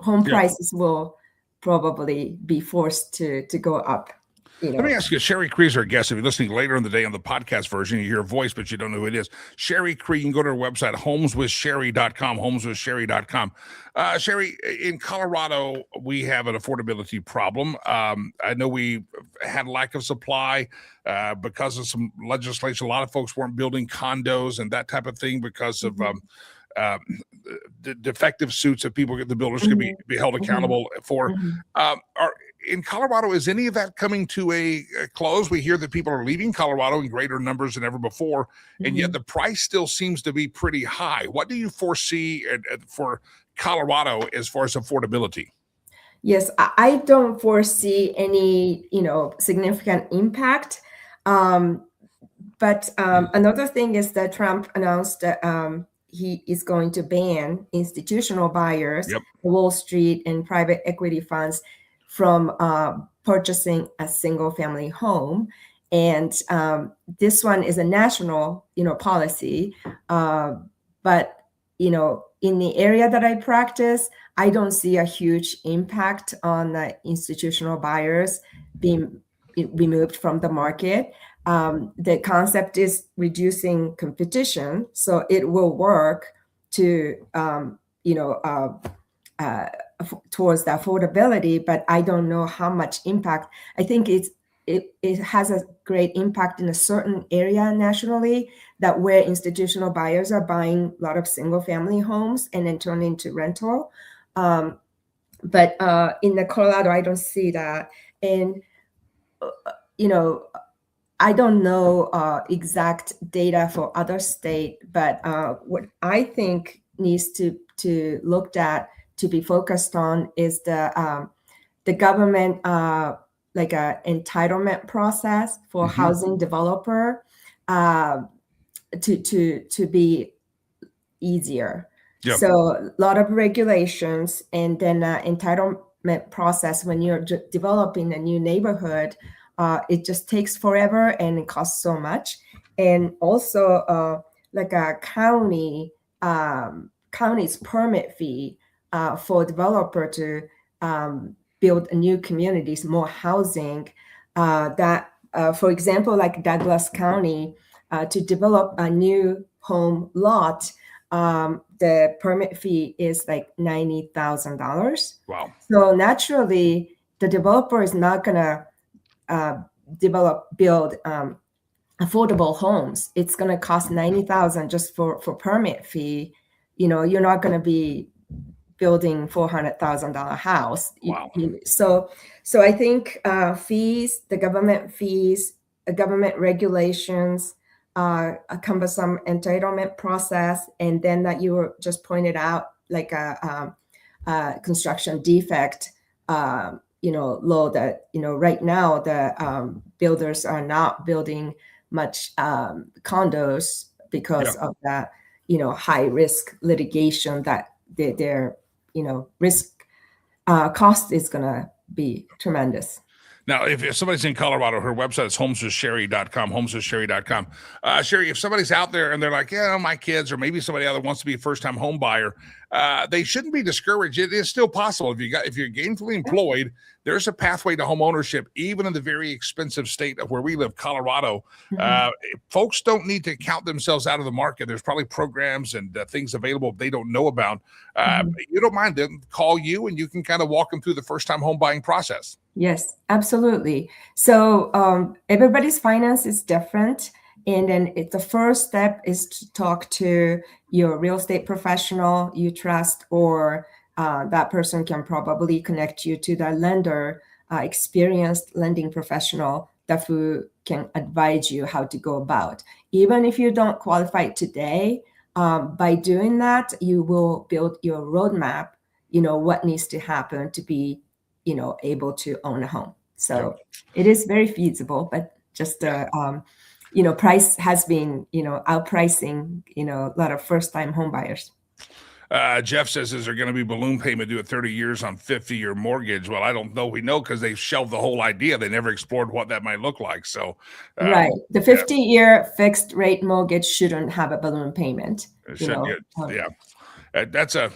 home prices will probably be forced to go up. Let me ask you, Sherry Cree is our guest. If you're listening later in the day on the podcast version, you hear her voice, but you don't know who it is. Sherry Cree, you can go to her website, homeswithsherry.com, homeswithsherry.com. Sherry, in Colorado, we have an affordability problem. I know we had lack of supply because of some legislation. A lot of folks weren't building condos and that type of thing because of the defective suits that the builders could be held accountable for. In Colorado, is any of that coming to a close? We hear that people are leaving Colorado in greater numbers than ever before, and yet the price still seems to be pretty high. What do you foresee for Colorado as far as affordability? Yes, I don't foresee any, significant impact. But another thing is that Trump announced that he is going to ban institutional buyers, Wall Street and private equity funds from purchasing a single family home. And this one is a national, policy. But, in the area that I practice, I don't see a huge impact on the institutional buyers being removed from the market. The concept is reducing competition, so it will work to, towards the affordability, but I don't know how much impact. I think it has a great impact in a certain area nationally, that where institutional buyers are buying a lot of single family homes and then turning into rental. But in the Colorado, I don't see that. And, I don't know exact data for other state, but what I think needs to looked at, to be focused on, is the government like a entitlement process for housing developer to be easier. So a lot of regulations, and then entitlement process when you're developing a new neighborhood. It just takes forever and it costs so much. And also like a county's permit fee for developer to build new communities, more housing. For example, like Douglas County, to develop a new home lot, the permit fee is like $90,000. Wow. So naturally, the developer is not going to build affordable homes. It's going to cost $90,000 just for permit fee. You're not going to be building $400,000 house. Wow. So I think fees, the government regulations, a cumbersome entitlement process, and then that you were just pointed out, like a construction defect law that, right now the builders are not building much condos because of that, high risk litigation, that their risk cost is going to be tremendous. Now, if somebody's in Colorado, her website is homeswithsherry.com, homeswithsherry.com. Sherry, if somebody's out there and they're like, yeah, my kids, or maybe somebody out there wants to be a first-time home buyer, they shouldn't be discouraged. It is still possible. If you're gainfully employed, there's a pathway to home ownership, even in the very expensive state of where we live, Colorado. Folks don't need to count themselves out of the market. There's probably programs and things available they don't know about. You don't mind them, call you, and you can kind of walk them through the first-time home buying process. Yes, absolutely. So everybody's finance is different. And then the first step is to talk to your real estate professional you trust, or that person can probably connect you to the lender, experienced lending professional that who can advise you how to go about. Even if you don't qualify today, by doing that, you will build your roadmap, what needs to happen to be able to own a home. So it is very feasible, but just price has been outpricing a lot of first-time home buyers. Jeff says, is there going to be balloon payment due at 30 years on 50-year mortgage? Well, I don't know. We know because they shelved the whole idea. They never explored what that might look like. So right, the 50-year fixed rate mortgage shouldn't have a balloon payment. That's a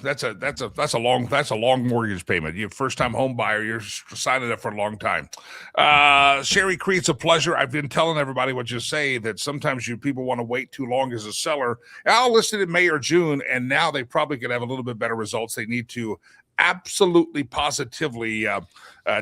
long mortgage payment. You're a first-time home buyer. You're signing up for a long time. Sherry Cree, it's a pleasure. I've been telling everybody what you say, that sometimes people want to wait too long as a seller. I'll list it in May or June, and now they probably could have a little bit better results. They need to absolutely positively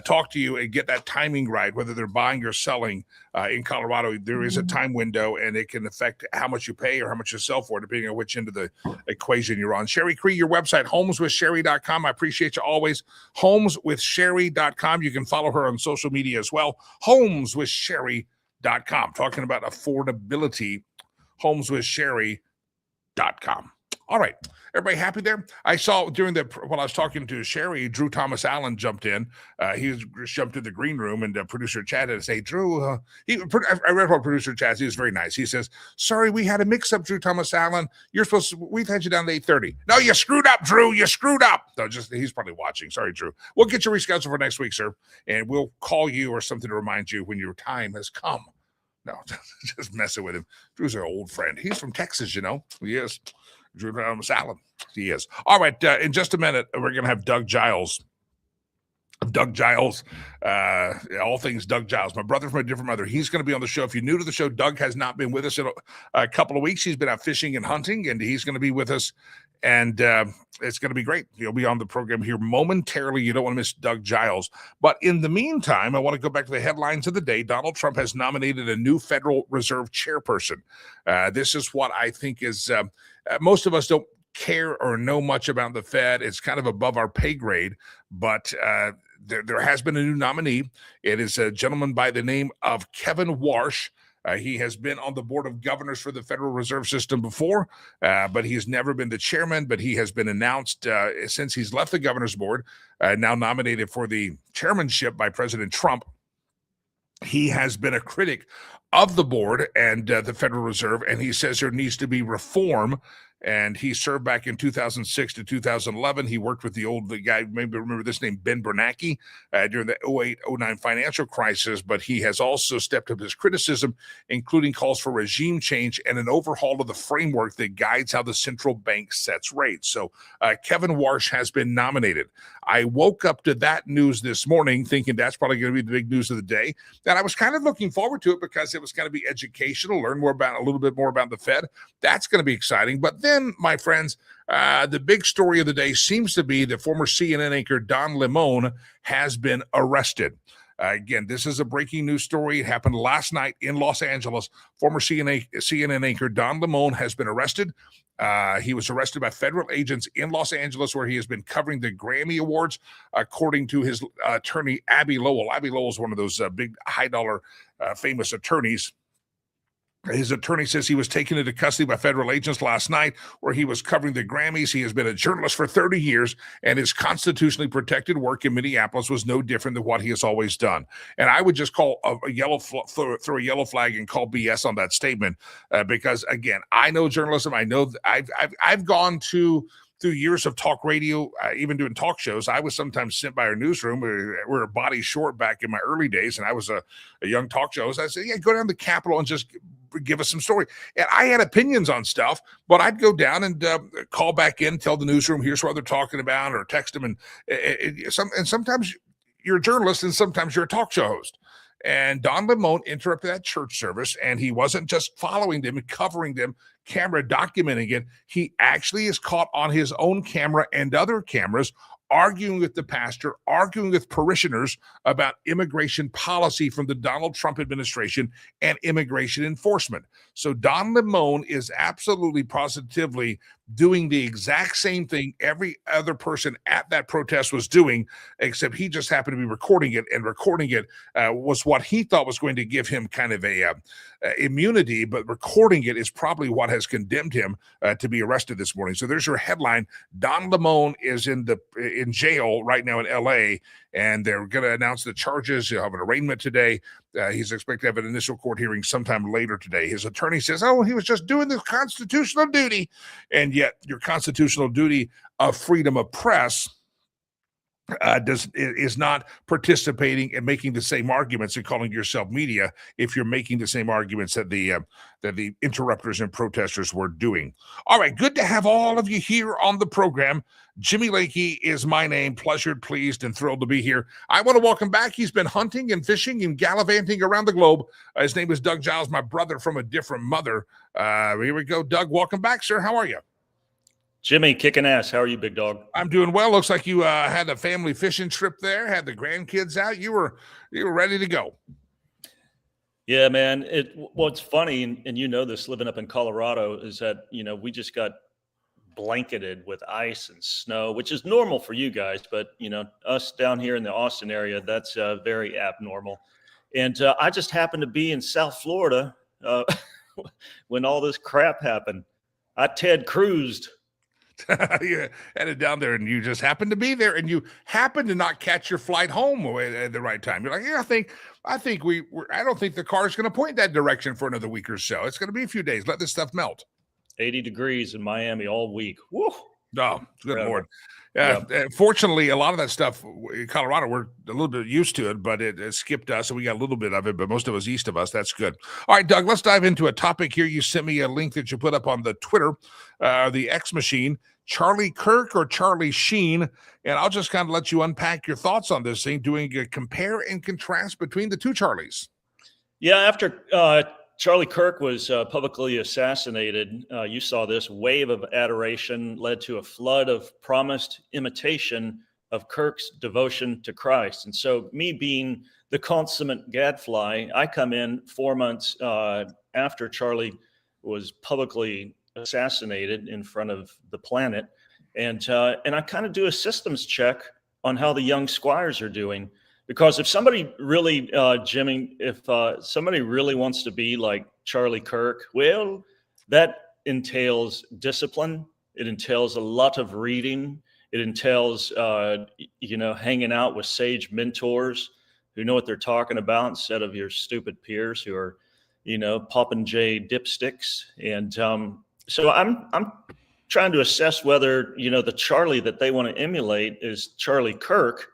talk to you and get that timing right, whether they're buying or selling. In Colorado, there is a time window, and it can affect how much you pay or how much you sell for, depending on which end of the equation you're on. Sherry Cree, your website, homeswithsherry.com. I appreciate you always. Homeswithsherry.com. You can follow her on social media as well. Homeswithsherry.com. Talking about affordability, homeswithsherry.com. All right. Everybody happy there? I saw while I was talking to Sherry, Drew Thomas Allen jumped in. He jumped in the green room, and producer Chad had to say, Drew, I read what producer Chad, he was very nice. He says, sorry, we had a mix-up, Drew Thomas Allen. We've had you down to 8:30. No, you screwed up, Drew. You screwed up. No, he's probably watching. Sorry, Drew. We'll get you rescheduled for next week, sir, and we'll call you or something to remind you when your time has come. No, just messing with him. Drew's our old friend. He's from Texas, He is. Drew Thomas Allen. He is. All right. In just a minute, we're going to have Doug Giles. All things Doug Giles, my brother from a different mother. He's going to be on the show. If you're new to the show, Doug has not been with us in a couple of weeks. He's been out fishing and hunting, and he's going to be with us. And it's going to be great. He'll be on the program here momentarily. You don't want to miss Doug Giles. But in the meantime, I want to go back to the headlines of the day. Donald Trump has nominated a new Federal Reserve chairperson. This is what I think is most of us don't care or know much about the Fed. It's kind of above our pay grade, but there has been a new nominee. It is a gentleman by the name of Kevin Warsh. He has been on the board of governors for the Federal Reserve System before, but he's never been the chairman. But he has been announced since he's left the governor's board, now nominated for the chairmanship by President Trump. He has been a critic of the board and the Federal Reserve, and he says there needs to be reform. And he served back in 2006 to 2011. He worked with the guy, maybe remember this name, Ben Bernanke, during the 08-09 financial crisis. But he has also stepped up his criticism, including calls for regime change and an overhaul of the framework that guides how the central bank sets rates. So Kevin Warsh has been nominated. I woke up to that news this morning thinking that's probably going to be the big news of the day. And I was kind of looking forward to it because it was going to be educational, learn a little bit more about the Fed. That's going to be exciting. But then, my friends, the big story of the day seems to be that former CNN anchor Don Lemon has been arrested. Again, this is a breaking news story. It happened last night in Los Angeles. Former CNN anchor Don Lemon has been arrested. He was arrested by federal agents in Los Angeles, where he has been covering the Grammy Awards, according to his attorney, Abby Lowell. Abby Lowell is one of those big high-dollar famous attorneys. His attorney says he was taken into custody by federal agents last night, where he was covering the Grammys. He has been a journalist for 30 years, and his constitutionally protected work in Minneapolis was no different than what he has always done. And I would just call throw a yellow flag and call BS on that statement, because again, I know journalism. I know I've gone to through years of talk radio, even doing talk shows, I was sometimes sent by our newsroom. We're a body short back in my early days, and I was a young talk show host. I said, yeah, go down to the Capitol and just give us some story. And I had opinions on stuff, but I'd go down and call back in, tell the newsroom, here's what they're talking about, or text them. And sometimes you're a journalist and sometimes you're a talk show host. And Don Limon interrupted that church service, and he wasn't just following them and covering them, camera documenting it. He actually is caught on his own camera and other cameras arguing with the pastor, arguing with parishioners about immigration policy from the Donald Trump administration and immigration enforcement. So Don Limon is absolutely positively doing the exact same thing every other person at that protest was doing, except he just happened to be recording it, and recording it was what he thought was going to give him kind of a immunity, but recording it is probably what has condemned him to be arrested this morning. So there's your headline. Don Limon is in jail right now in L.A., and they're going to announce the charges. He'll have an arraignment today. He's expected to have an initial court hearing sometime later today. His attorney says, oh, he was just doing the constitutional duty. And yet your constitutional duty of freedom of press is not participating and making the same arguments and calling yourself media if you're making the same arguments that the interrupters and protesters were doing. All right, good to have all of you here on the program. Jimmy Lakey is my name. Pleasured, pleased, and thrilled to be here. I want to welcome back. He's been hunting and fishing and gallivanting around the globe. His name is Doug Giles, my brother from a different mother. Here we go, Doug. Welcome back, sir. How are you? Jimmy, kicking ass. How are you, big dog? I'm doing well. Looks like you had a family fishing trip there, had the grandkids out. You were ready to go. Yeah, man. What's funny, and you know this, living up in Colorado, is that, we just got blanketed with ice and snow, which is normal for you guys. But, us down here in the Austin area, that's very abnormal. And I just happened to be in South Florida when all this crap happened. I Ted Cruzed. You headed down there, and you just happened to be there, and you happened to not catch your flight home at the right time. You're like, yeah, I don't think the car is going to point that direction for another week or so. It's going to be a few days. Let this stuff melt. 80 degrees in Miami all week. Woo! Oh, good Lord. Yeah. Fortunately, a lot of that stuff in Colorado, we're a little bit used to it, but it skipped us, and we got a little bit of it, but most of us east of us. That's good. All right, Doug, let's dive into a topic here. You sent me a link that you put up on the Twitter, the X machine, Charlie Kirk or Charlie Sheen, and I'll just kind of let you unpack your thoughts on this thing, doing a compare and contrast between the two Charlies. Yeah, after Charlie Kirk was publicly assassinated, you saw this wave of adoration led to a flood of promised imitation of Kirk's devotion to Christ. And so me being the consummate gadfly, I come in 4 months after Charlie was publicly assassinated in front of the planet. And I kind of do a systems check on how the young squires are doing. Because if somebody really, Jimmy, if somebody really wants to be like Charlie Kirk, well, that entails discipline. It entails a lot of reading. It entails, hanging out with sage mentors who know what they're talking about instead of your stupid peers who are, popping J dipsticks. And so I'm trying to assess whether, the Charlie that they want to emulate is Charlie Kirk,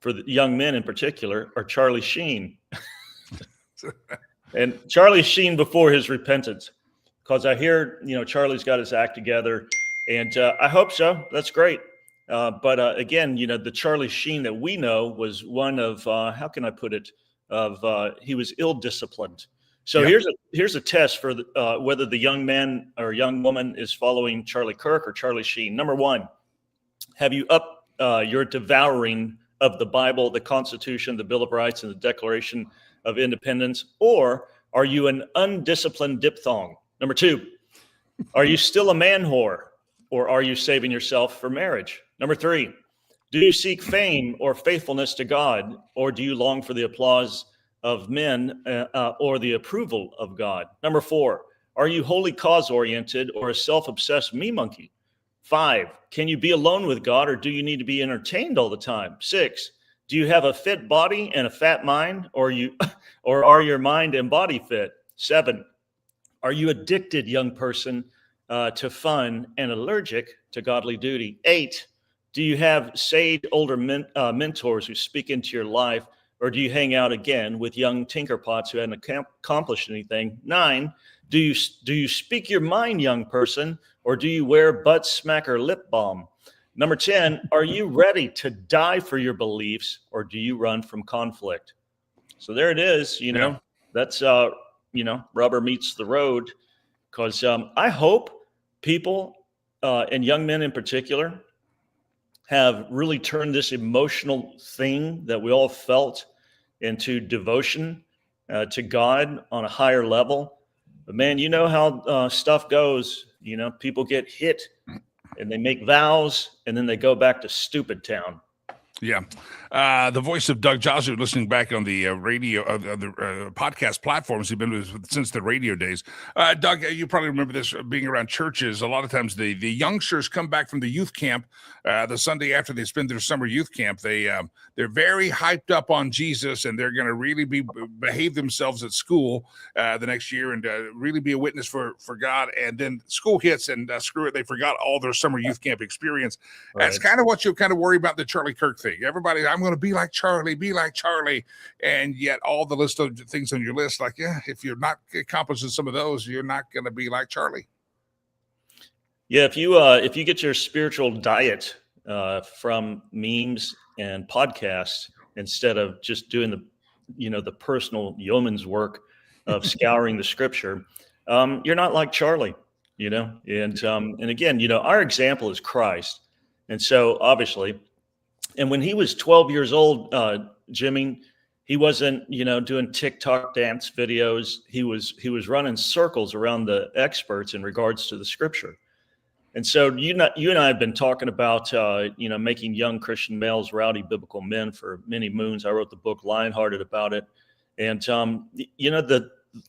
for the young men in particular, or Charlie Sheen. And Charlie Sheen before his repentance, because I hear, Charlie's got his act together, and I hope so. That's great. But again, the Charlie Sheen that we know was one of, how can I put it, he was ill-disciplined. So Yep. here's a test for whether the young man or young woman is following Charlie Kirk or Charlie Sheen. Number one, have you upped your devouring of the Bible, the Constitution, the Bill of Rights, and the Declaration of Independence, or are you an undisciplined diphthong? Number two, are you still a man whore, or are you saving yourself for marriage? Number three, do you seek fame or faithfulness to God, or do you long for the applause of men or the approval of God? Number four, are you wholly cause-oriented or a self-obsessed me monkey? 5, can you be alone with God, or do you need to be entertained all the time? 6, do you have a fit body and a fat mind, or are your mind and body fit? 7, are you addicted, young person, to fun and allergic to godly duty? 8, do you have sage older mentors who speak into your life, or do you hang out again with young tinkerpots who hadn't accomplished anything? 9, do you speak your mind, young person, or do you wear butt smacker lip balm? Number 10, are you ready to die for your beliefs, or do you run from conflict? So there it is. That's rubber meets the road. Because I hope people, and young men in particular, have really turned this emotional thing that we all felt into devotion to God on a higher level. But man, you know how stuff goes. People get hit and they make vows and then they go back to stupid town. Yeah. The voice of Doug Josu, listening back on the radio, the podcast platforms. He's been with since the radio days. Doug, you probably remember this being around churches. A lot of times the youngsters come back from the youth camp the Sunday after they spend their summer youth camp. They're very hyped up on Jesus, and they're going to really behave themselves at school the next year and really be a witness for God. And then school hits and screw it, they forgot all their summer youth camp experience. Right. That's kind of what you kind of worry about the Charlie Kirk thing. Everybody, I'm going to be like Charlie. And yet all the list of things on your list, like, yeah, if you're not accomplishing some of those, you're not going to be like Charlie. Yeah. If you get your spiritual diet from memes and podcasts, instead of just doing the personal yeoman's work of scouring the scripture, you're not like Charlie, and again, our example is Christ. And so obviously, and when he was 12 years old, Jimmy, he wasn't, doing TikTok dance videos. He was running circles around the experts in regards to the scripture. And so you and I have been talking about, making young Christian males rowdy biblical men for many moons. I wrote the book Lionhearted about it. And,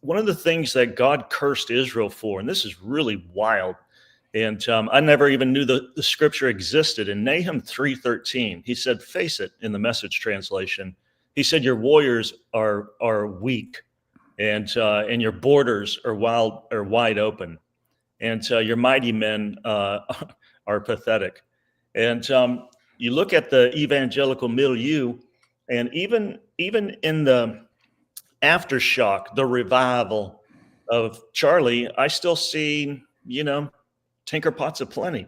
one of the things that God cursed Israel for, and this is really wild, and I never even knew the scripture existed. In Nahum 3:13, he said, face it, in the Message translation. He said, your warriors are weak, and your borders are wide open, and your mighty men are pathetic. And you look at the evangelical milieu, and even in the aftershock, the revival of Charlie, I still see, tinkerpots aplenty.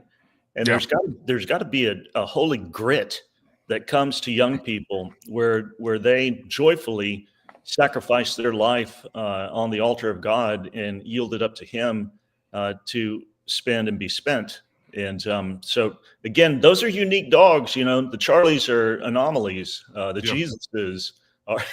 And yeah. there's got to be a holy grit that comes to young people where they joyfully sacrifice their life on the altar of God and yield it up to him to spend and be spent. And so again, those are unique dogs. The Charlies are anomalies. The Jesuses are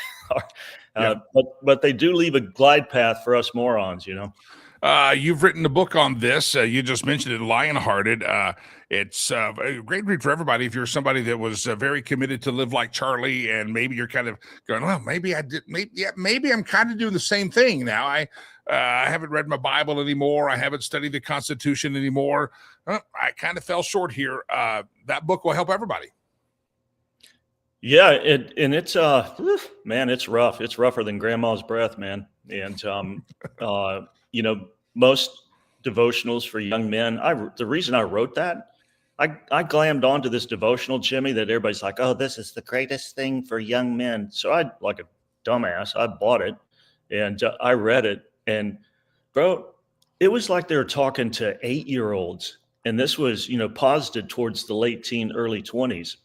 but they do leave a glide path for us morons. You've written a book on this. You just mentioned it, Lionhearted. It's a great read for everybody. If you're somebody that was very committed to live like Charlie, and maybe you're kind of going, well, maybe I'm kind of doing the same thing now. I haven't read my Bible anymore. I haven't studied the Constitution anymore. I kind of fell short here. That book will help everybody. Yeah, it's man, it's rough. It's rougher than grandma's breath, man. And most devotionals for young men, the reason I wrote that, I glammed onto this devotional, Jimmy, that everybody's like, oh, this is the greatest thing for young men. So I, like a dumbass, I bought it and I read it, and bro, it was like they were talking to 8-year-olds, and this was, posited towards the late teen, early 20s.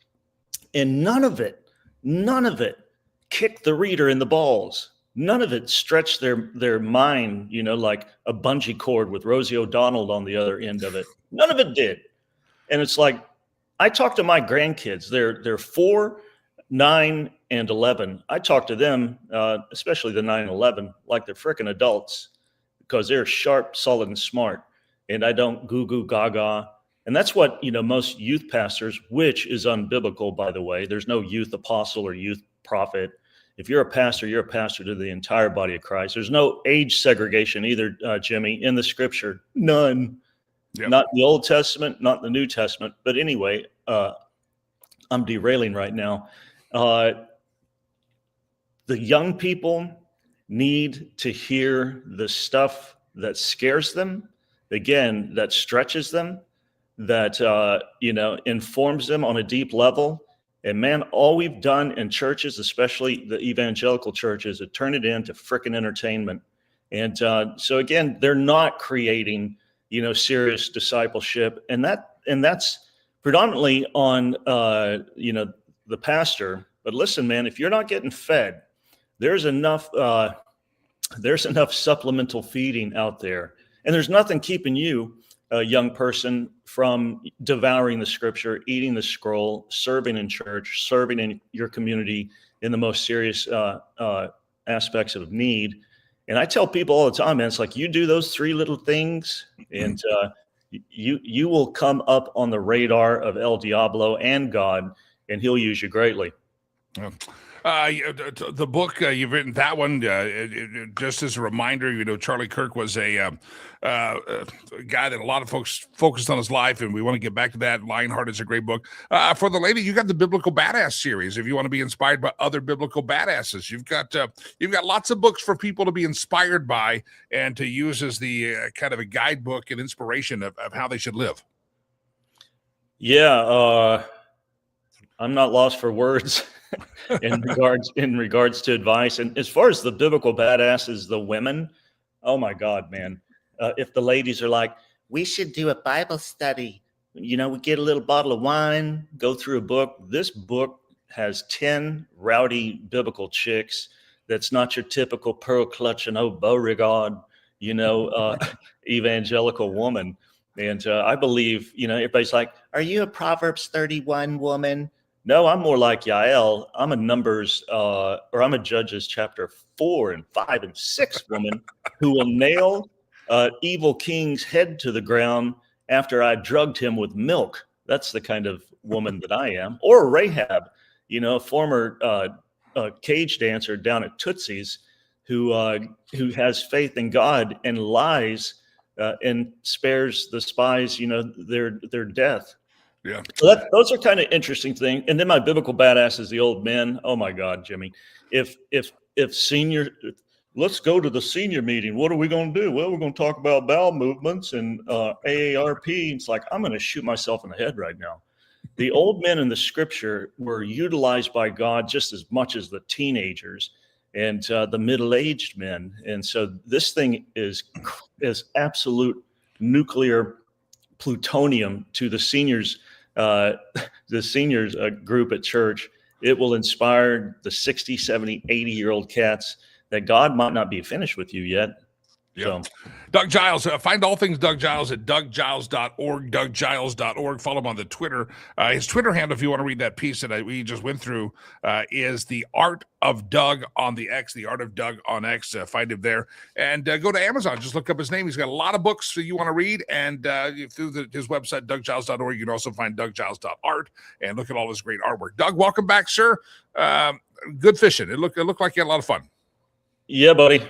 And none of it kicked the reader in the balls. None of it stretched their mind, like a bungee cord with Rosie O'Donnell on the other end of it. None of it did. And it's like, I talk to my grandkids. They're 4, 9, and 11. I talk to them, especially the 9 and 11, like they're freaking adults, because they're sharp, solid, and smart. And I don't goo gaga. And that's what, most youth pastors, which is unbiblical, by the way. There's no youth apostle or youth prophet. If you're a pastor to the entire body of Christ. There's no age segregation either, Jimmy, in the scripture. None. Yep. Not in the Old Testament, not in the New Testament. But anyway, I'm derailing right now. The young people need to hear the stuff that scares them. again, that stretches them, that, informs them on a deep level. And man, all we've done in churches, especially the evangelical churches, is turn it into frickin' entertainment. And so again, they're not creating, serious discipleship. And that's predominantly on, the pastor. But listen, man, if you're not getting fed, there's enough supplemental feeding out there. And there's nothing keeping you, a young person, from devouring the scripture, eating the scroll, serving in church, serving in your community in the most serious aspects of need. And I tell people all the time, man, it's like you do those 3 little things and you will come up on the radar of El Diablo and God, and he'll use you greatly. Yeah. The book you've written, that one, just as a reminder, Charlie Kirk was a guy that a lot of folks focused on his life, and we want to get back to that. Lionheart is a great book. For the lady, you got the Biblical Badass series. If you want to be inspired by other biblical badasses, you've got lots of books for people to be inspired by and to use as the kind of a guidebook and inspiration of how they should live. Yeah, I'm not lost for words. in regards to advice. And as far as the biblical badasses, the women, oh my God, man. If the ladies are like, we should do a Bible study, we get a little bottle of wine, go through a book. This book has 10 rowdy biblical chicks. That's not your typical pearl clutching, Beauregard, evangelical woman. And I believe, everybody's like, are you a Proverbs 31 woman? No, I'm more like Yael. I'm a Numbers, or I'm a Judges chapter 4 and 5 and 6 woman who will nail evil king's head to the ground after I drugged him with milk. That's the kind of woman that I am. Or Rahab, a former cage dancer down at Tootsie's who has faith in God and lies and spares the spies, their death. Yeah. So those are kind of interesting things. And then my biblical badass is the old men. Oh my God, Jimmy. If let's go to the senior meeting. What are we going to do? Well, we're going to talk about bowel movements and AARP. It's like, I'm going to shoot myself in the head right now. The old men in the scripture were utilized by God just as much as the teenagers and the middle-aged men. And so this thing is absolute nuclear plutonium to the seniors group at church. It will inspire the 60, 70, 80-year-old cats that God might not be finished with you yet. Yeah. So. Doug Giles, find all things Doug Giles at douggiles.org, douggiles.org. Follow him on the Twitter. His Twitter handle, if you want to read that piece that we just went through, is The Art of Doug on the X, The Art of Doug on X. Find him there. And go to Amazon. Just look up his name. He's got a lot of books that you want to read. And through his website, douggiles.org, you can also find douggiles.art and look at all his great artwork. Doug, welcome back, sir. Good fishing. It looked like you had a lot of fun. Yeah, buddy.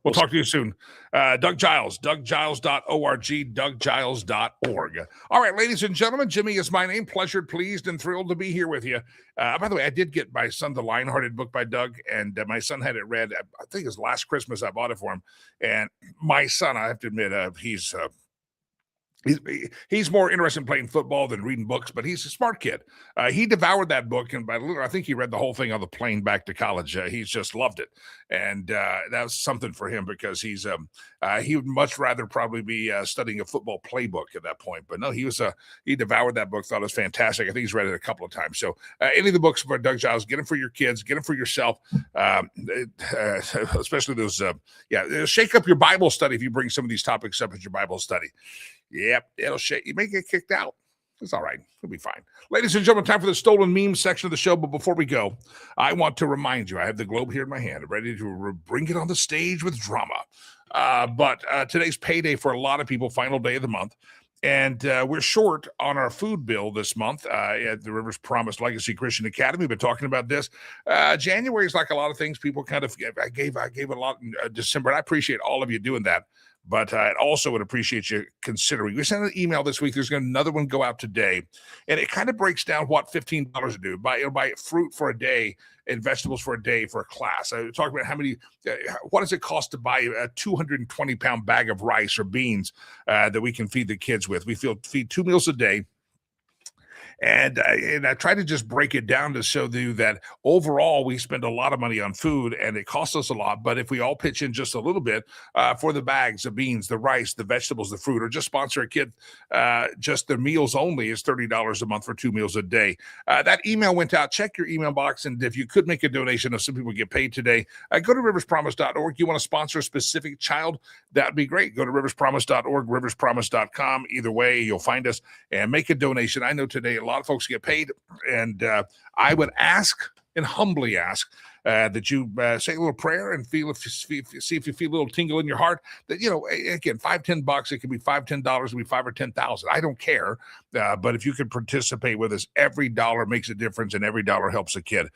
We'll talk to you soon. Doug Giles, douggiles.org, douggiles.org. All right, ladies and gentlemen, Jimmy is my name. Pleasured, pleased, and thrilled to be here with you. By the way, I did get my son the Lionhearted book by Doug, and my son had it read. I think it was last Christmas I bought it for him. And my son, I have to admit, he's more interested in playing football than reading books, but he's a smart kid. He devoured that book, and I think he read the whole thing on the plane back to college. He's just loved it, and that was something for him because he would much rather probably be studying a football playbook at that point. But no, he devoured that book, thought it was fantastic. I think he's read it a couple of times. So any of the books by Doug Giles, get them for your kids, get them for yourself, especially those. Shake up your Bible study if you bring some of these topics up at your Bible study. Yep, it'll shake. You may get kicked out. It's all right. It'll be fine. Ladies and gentlemen, time for the stolen memes section of the show. But before we go, I want to remind you, I have the globe here in my hand, ready to bring it on the stage with drama. But today's payday for a lot of people, final day of the month. And we're short on our food bill this month at the Rivers Promise Legacy Christian Academy. We've been talking about this. January is like a lot of things. People kind of, I gave a lot in December. And I appreciate all of you doing that. But I also would appreciate you considering. We sent an email this week. There's going to another one go out today, and it kind of breaks down what $15 to do. Buy fruit for a day and vegetables for a day for a class. I talk about what does it cost to buy a 220-pound bag of rice or beans that we can feed the kids with. We feed 2 meals a day. And I try to just break it down to show you that overall we spend a lot of money on food and it costs us a lot. But if we all pitch in just a little bit for the bags, the beans, the rice, the vegetables, the fruit, or just sponsor a kid, just their meals only is $30 a month for 2 meals a day. That email went out. Check your email box. And if you could make a donation, if some people get paid today, go to riverspromise.org. You want to sponsor a specific child? That'd be great. Go to riverspromise.org, riverspromise.com. Either way, you'll find us and make a donation. I know today a lot of folks get paid, and I would ask and humbly ask that you say a little prayer and see if you feel a little tingle in your heart. That, again, $5-10, it could be $5-10, it could be $5 or $10,000. I don't care, but if you could participate with us, every dollar makes a difference, and every dollar helps a kid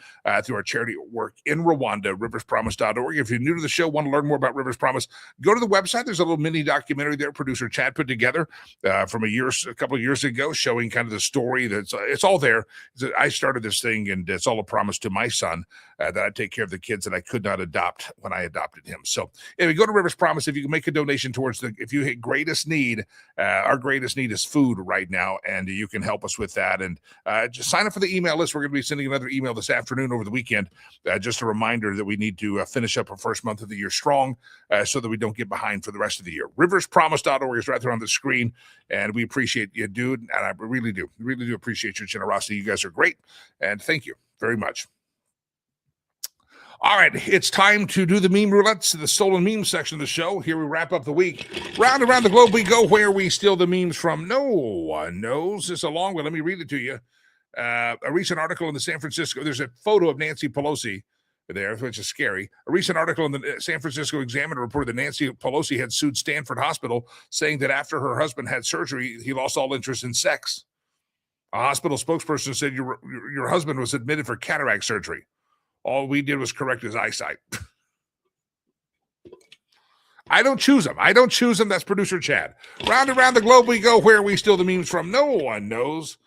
through our charity work in Rwanda. Riverspromise.org. If you're new to the show, want to learn more about Rivers Promise, go to the website. There's a little mini documentary there producer Chad put together from a couple of years ago, showing kind of the story. It's all there. I started this thing, and it's all a promise to my son that I take care of the kids that I could not adopt when I adopted him. So anyway, go to Rivers Promise. If you can make a donation towards if you hit greatest need, our greatest need is food right now, and you can help us with that. And just sign up for the email list. We're going to be sending another email this afternoon over the weekend. Just a reminder that we need to finish up our first month of the year strong so that we don't get behind for the rest of the year. Riverspromise.org is right there on the screen, and we appreciate you, dude. And I really do appreciate your generosity. You guys are great, and thank you very much. All right, it's time to do the meme roulette, the stolen meme section of the show. Here we wrap up the week. Round around the globe we go, where we steal the memes from. No one knows. It's a long one. Let me read it to you. A recent article in the San Francisco, there's a photo of Nancy Pelosi there, which is scary. A recent article in the San Francisco Examiner reported that Nancy Pelosi had sued Stanford Hospital, saying that after her husband had surgery, he lost all interest in sex. A hospital spokesperson said your husband was admitted for cataract surgery. All we did was correct his eyesight. I don't choose them. That's producer Chad. Round around the globe we go, where we steal the memes from. No one knows.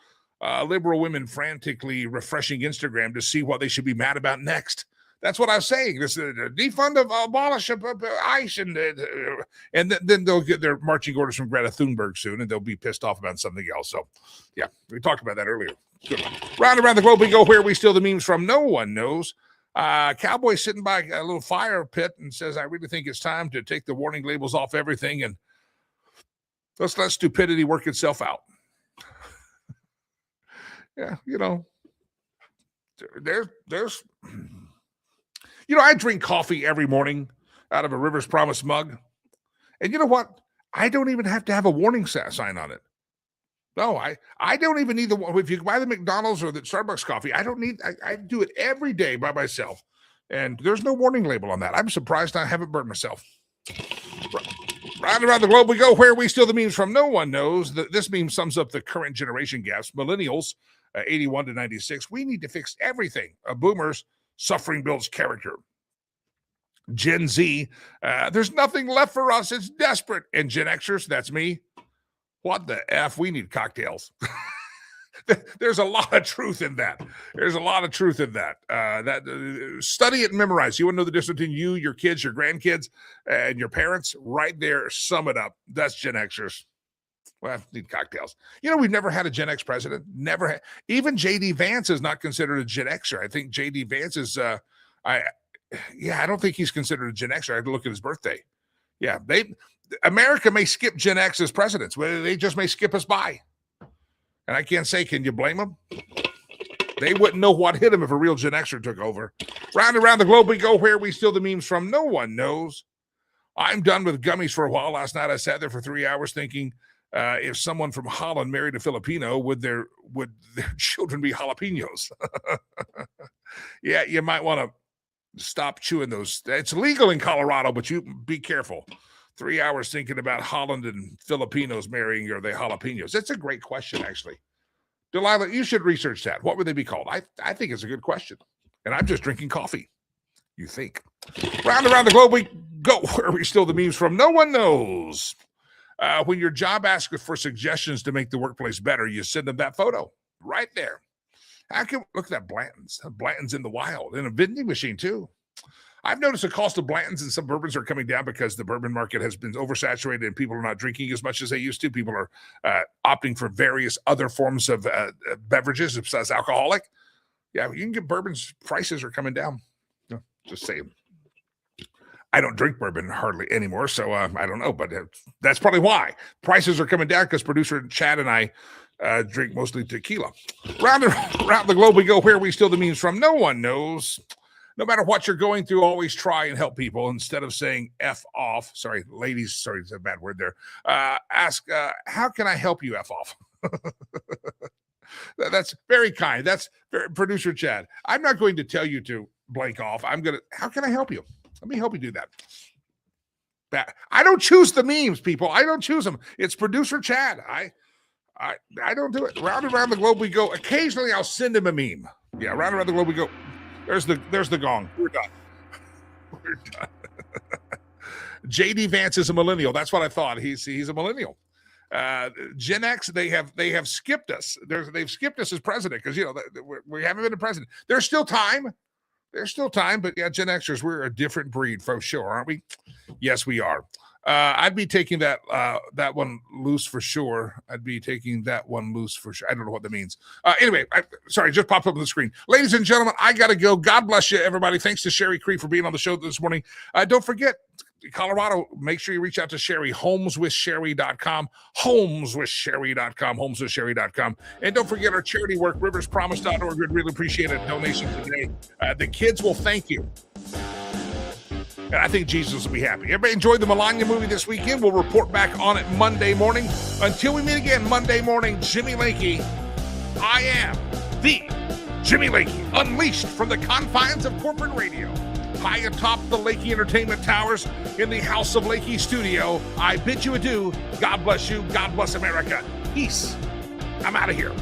Liberal women frantically refreshing Instagram to see what they should be mad about next. That's what I was saying. This defund, abolish ICE, and then they'll get their marching orders from Greta Thunberg soon, and they'll be pissed off about something else. So, yeah, we talked about that earlier. Good. Round around the globe we go, where we steal the memes from. No one knows. Cowboy sitting by a little fire pit and says, I really think it's time to take the warning labels off everything and let's let stupidity work itself out. Yeah, there's I drink coffee every morning out of a Rivers Promise mug. And you know what? I don't even have to have a warning sign on it. No, I don't even need if you buy the McDonald's or the Starbucks coffee, I do it every day by myself. And there's no warning label on that. I'm surprised I haven't burned myself. Round around the globe we go, where we steal the memes from. No one knows. This meme sums up the current generation gaps. Millennials, 81 to 96, we need to fix everything. Boomers, suffering builds character. Gen Z, there's nothing left for us. It's desperate. And Gen Xers, that's me. What the F? We need cocktails. There's a lot of truth in that. Study it and memorize. You want to know the difference between you, your kids, your grandkids, and your parents? Right there, sum it up. That's Gen Xers. Well, need cocktails. We've never had a Gen X president. Never had. Even J.D. Vance is not considered a Gen Xer. I think J.D. Vance is, I don't think he's considered a Gen Xer. I have to look at his birthday. Yeah, America may skip Gen X as presidents. They just may skip us by. And I can't say, can you blame them? They wouldn't know what hit them if a real Gen Xer took over. Round around the globe we go, where we steal the memes from. No one knows. I'm done with gummies for a while. Last night I sat there for 3 hours thinking, if someone from Holland married a Filipino, would their children be jalapenos? Yeah, you might want to stop chewing those. It's legal in Colorado, but you be careful. 3 hours thinking about Holland and Filipinos marrying, are they jalapenos? It's a great question, actually. Delilah, you should research that. What would they be called? I think it's a good question. And I'm just drinking coffee. You think. Round around the globe we go where we steal the memes from. No one knows. When your job asks for suggestions to make the workplace better, you send them that photo right there. Look at that Blanton's. Blanton's in the wild, in a vending machine too. I've noticed the cost of Blanton's and some bourbons are coming down because the bourbon market has been oversaturated and people are not drinking as much as they used to. People are opting for various other forms of beverages besides alcoholic. Yeah, you can get bourbons. Prices are coming down. Just saying. I don't drink bourbon hardly anymore, so I don't know, but that's probably why. Prices are coming down because producer Chad and I drink mostly tequila. Around the globe we go, where we steal the memes from. No one knows. No matter what you're going through, always try and help people instead of saying F off. Sorry, ladies, sorry, it's a bad word there. Ask, how can I help you F off? That's very kind. That's producer Chad. I'm not going to tell you to blank off. How can I help you? Let me help you do that. I don't choose the memes, people. I don't choose them. It's producer Chad. I don't do it. Round and around the globe we go. Occasionally I'll send him a meme. Yeah, round and around the globe we go. There's the gong. We're done. We're done. JD Vance is a millennial. That's what I thought. He's a millennial. Gen X, they have skipped us. They've skipped us as president because we haven't been a president. There's still time. But yeah, Gen Xers, we're a different breed for sure, aren't we? Yes, we are. I'd be taking that one loose for sure. I don't know what that means. Anyway, sorry, just popped up on the screen. Ladies and gentlemen, I got to go. God bless you, everybody. Thanks to Sherry Cree for being on the show this morning. Don't forget, Colorado, make sure you reach out to Sherry, homeswithsherry.com, homeswithsherry.com. And don't forget our charity work, riverspromise.org. We'd really appreciate a donation today. The kids will thank you. And I think Jesus will be happy. Everybody enjoyed the Melania movie this weekend. We'll report back on it Monday morning. Until we meet again Monday morning, Jimmy Lakey. I am the Jimmy Lakey, unleashed from the confines of corporate radio. High atop the Lakey Entertainment Towers in the House of Lakey studio. I bid you adieu. God bless you. God bless America. Peace. I'm out of here.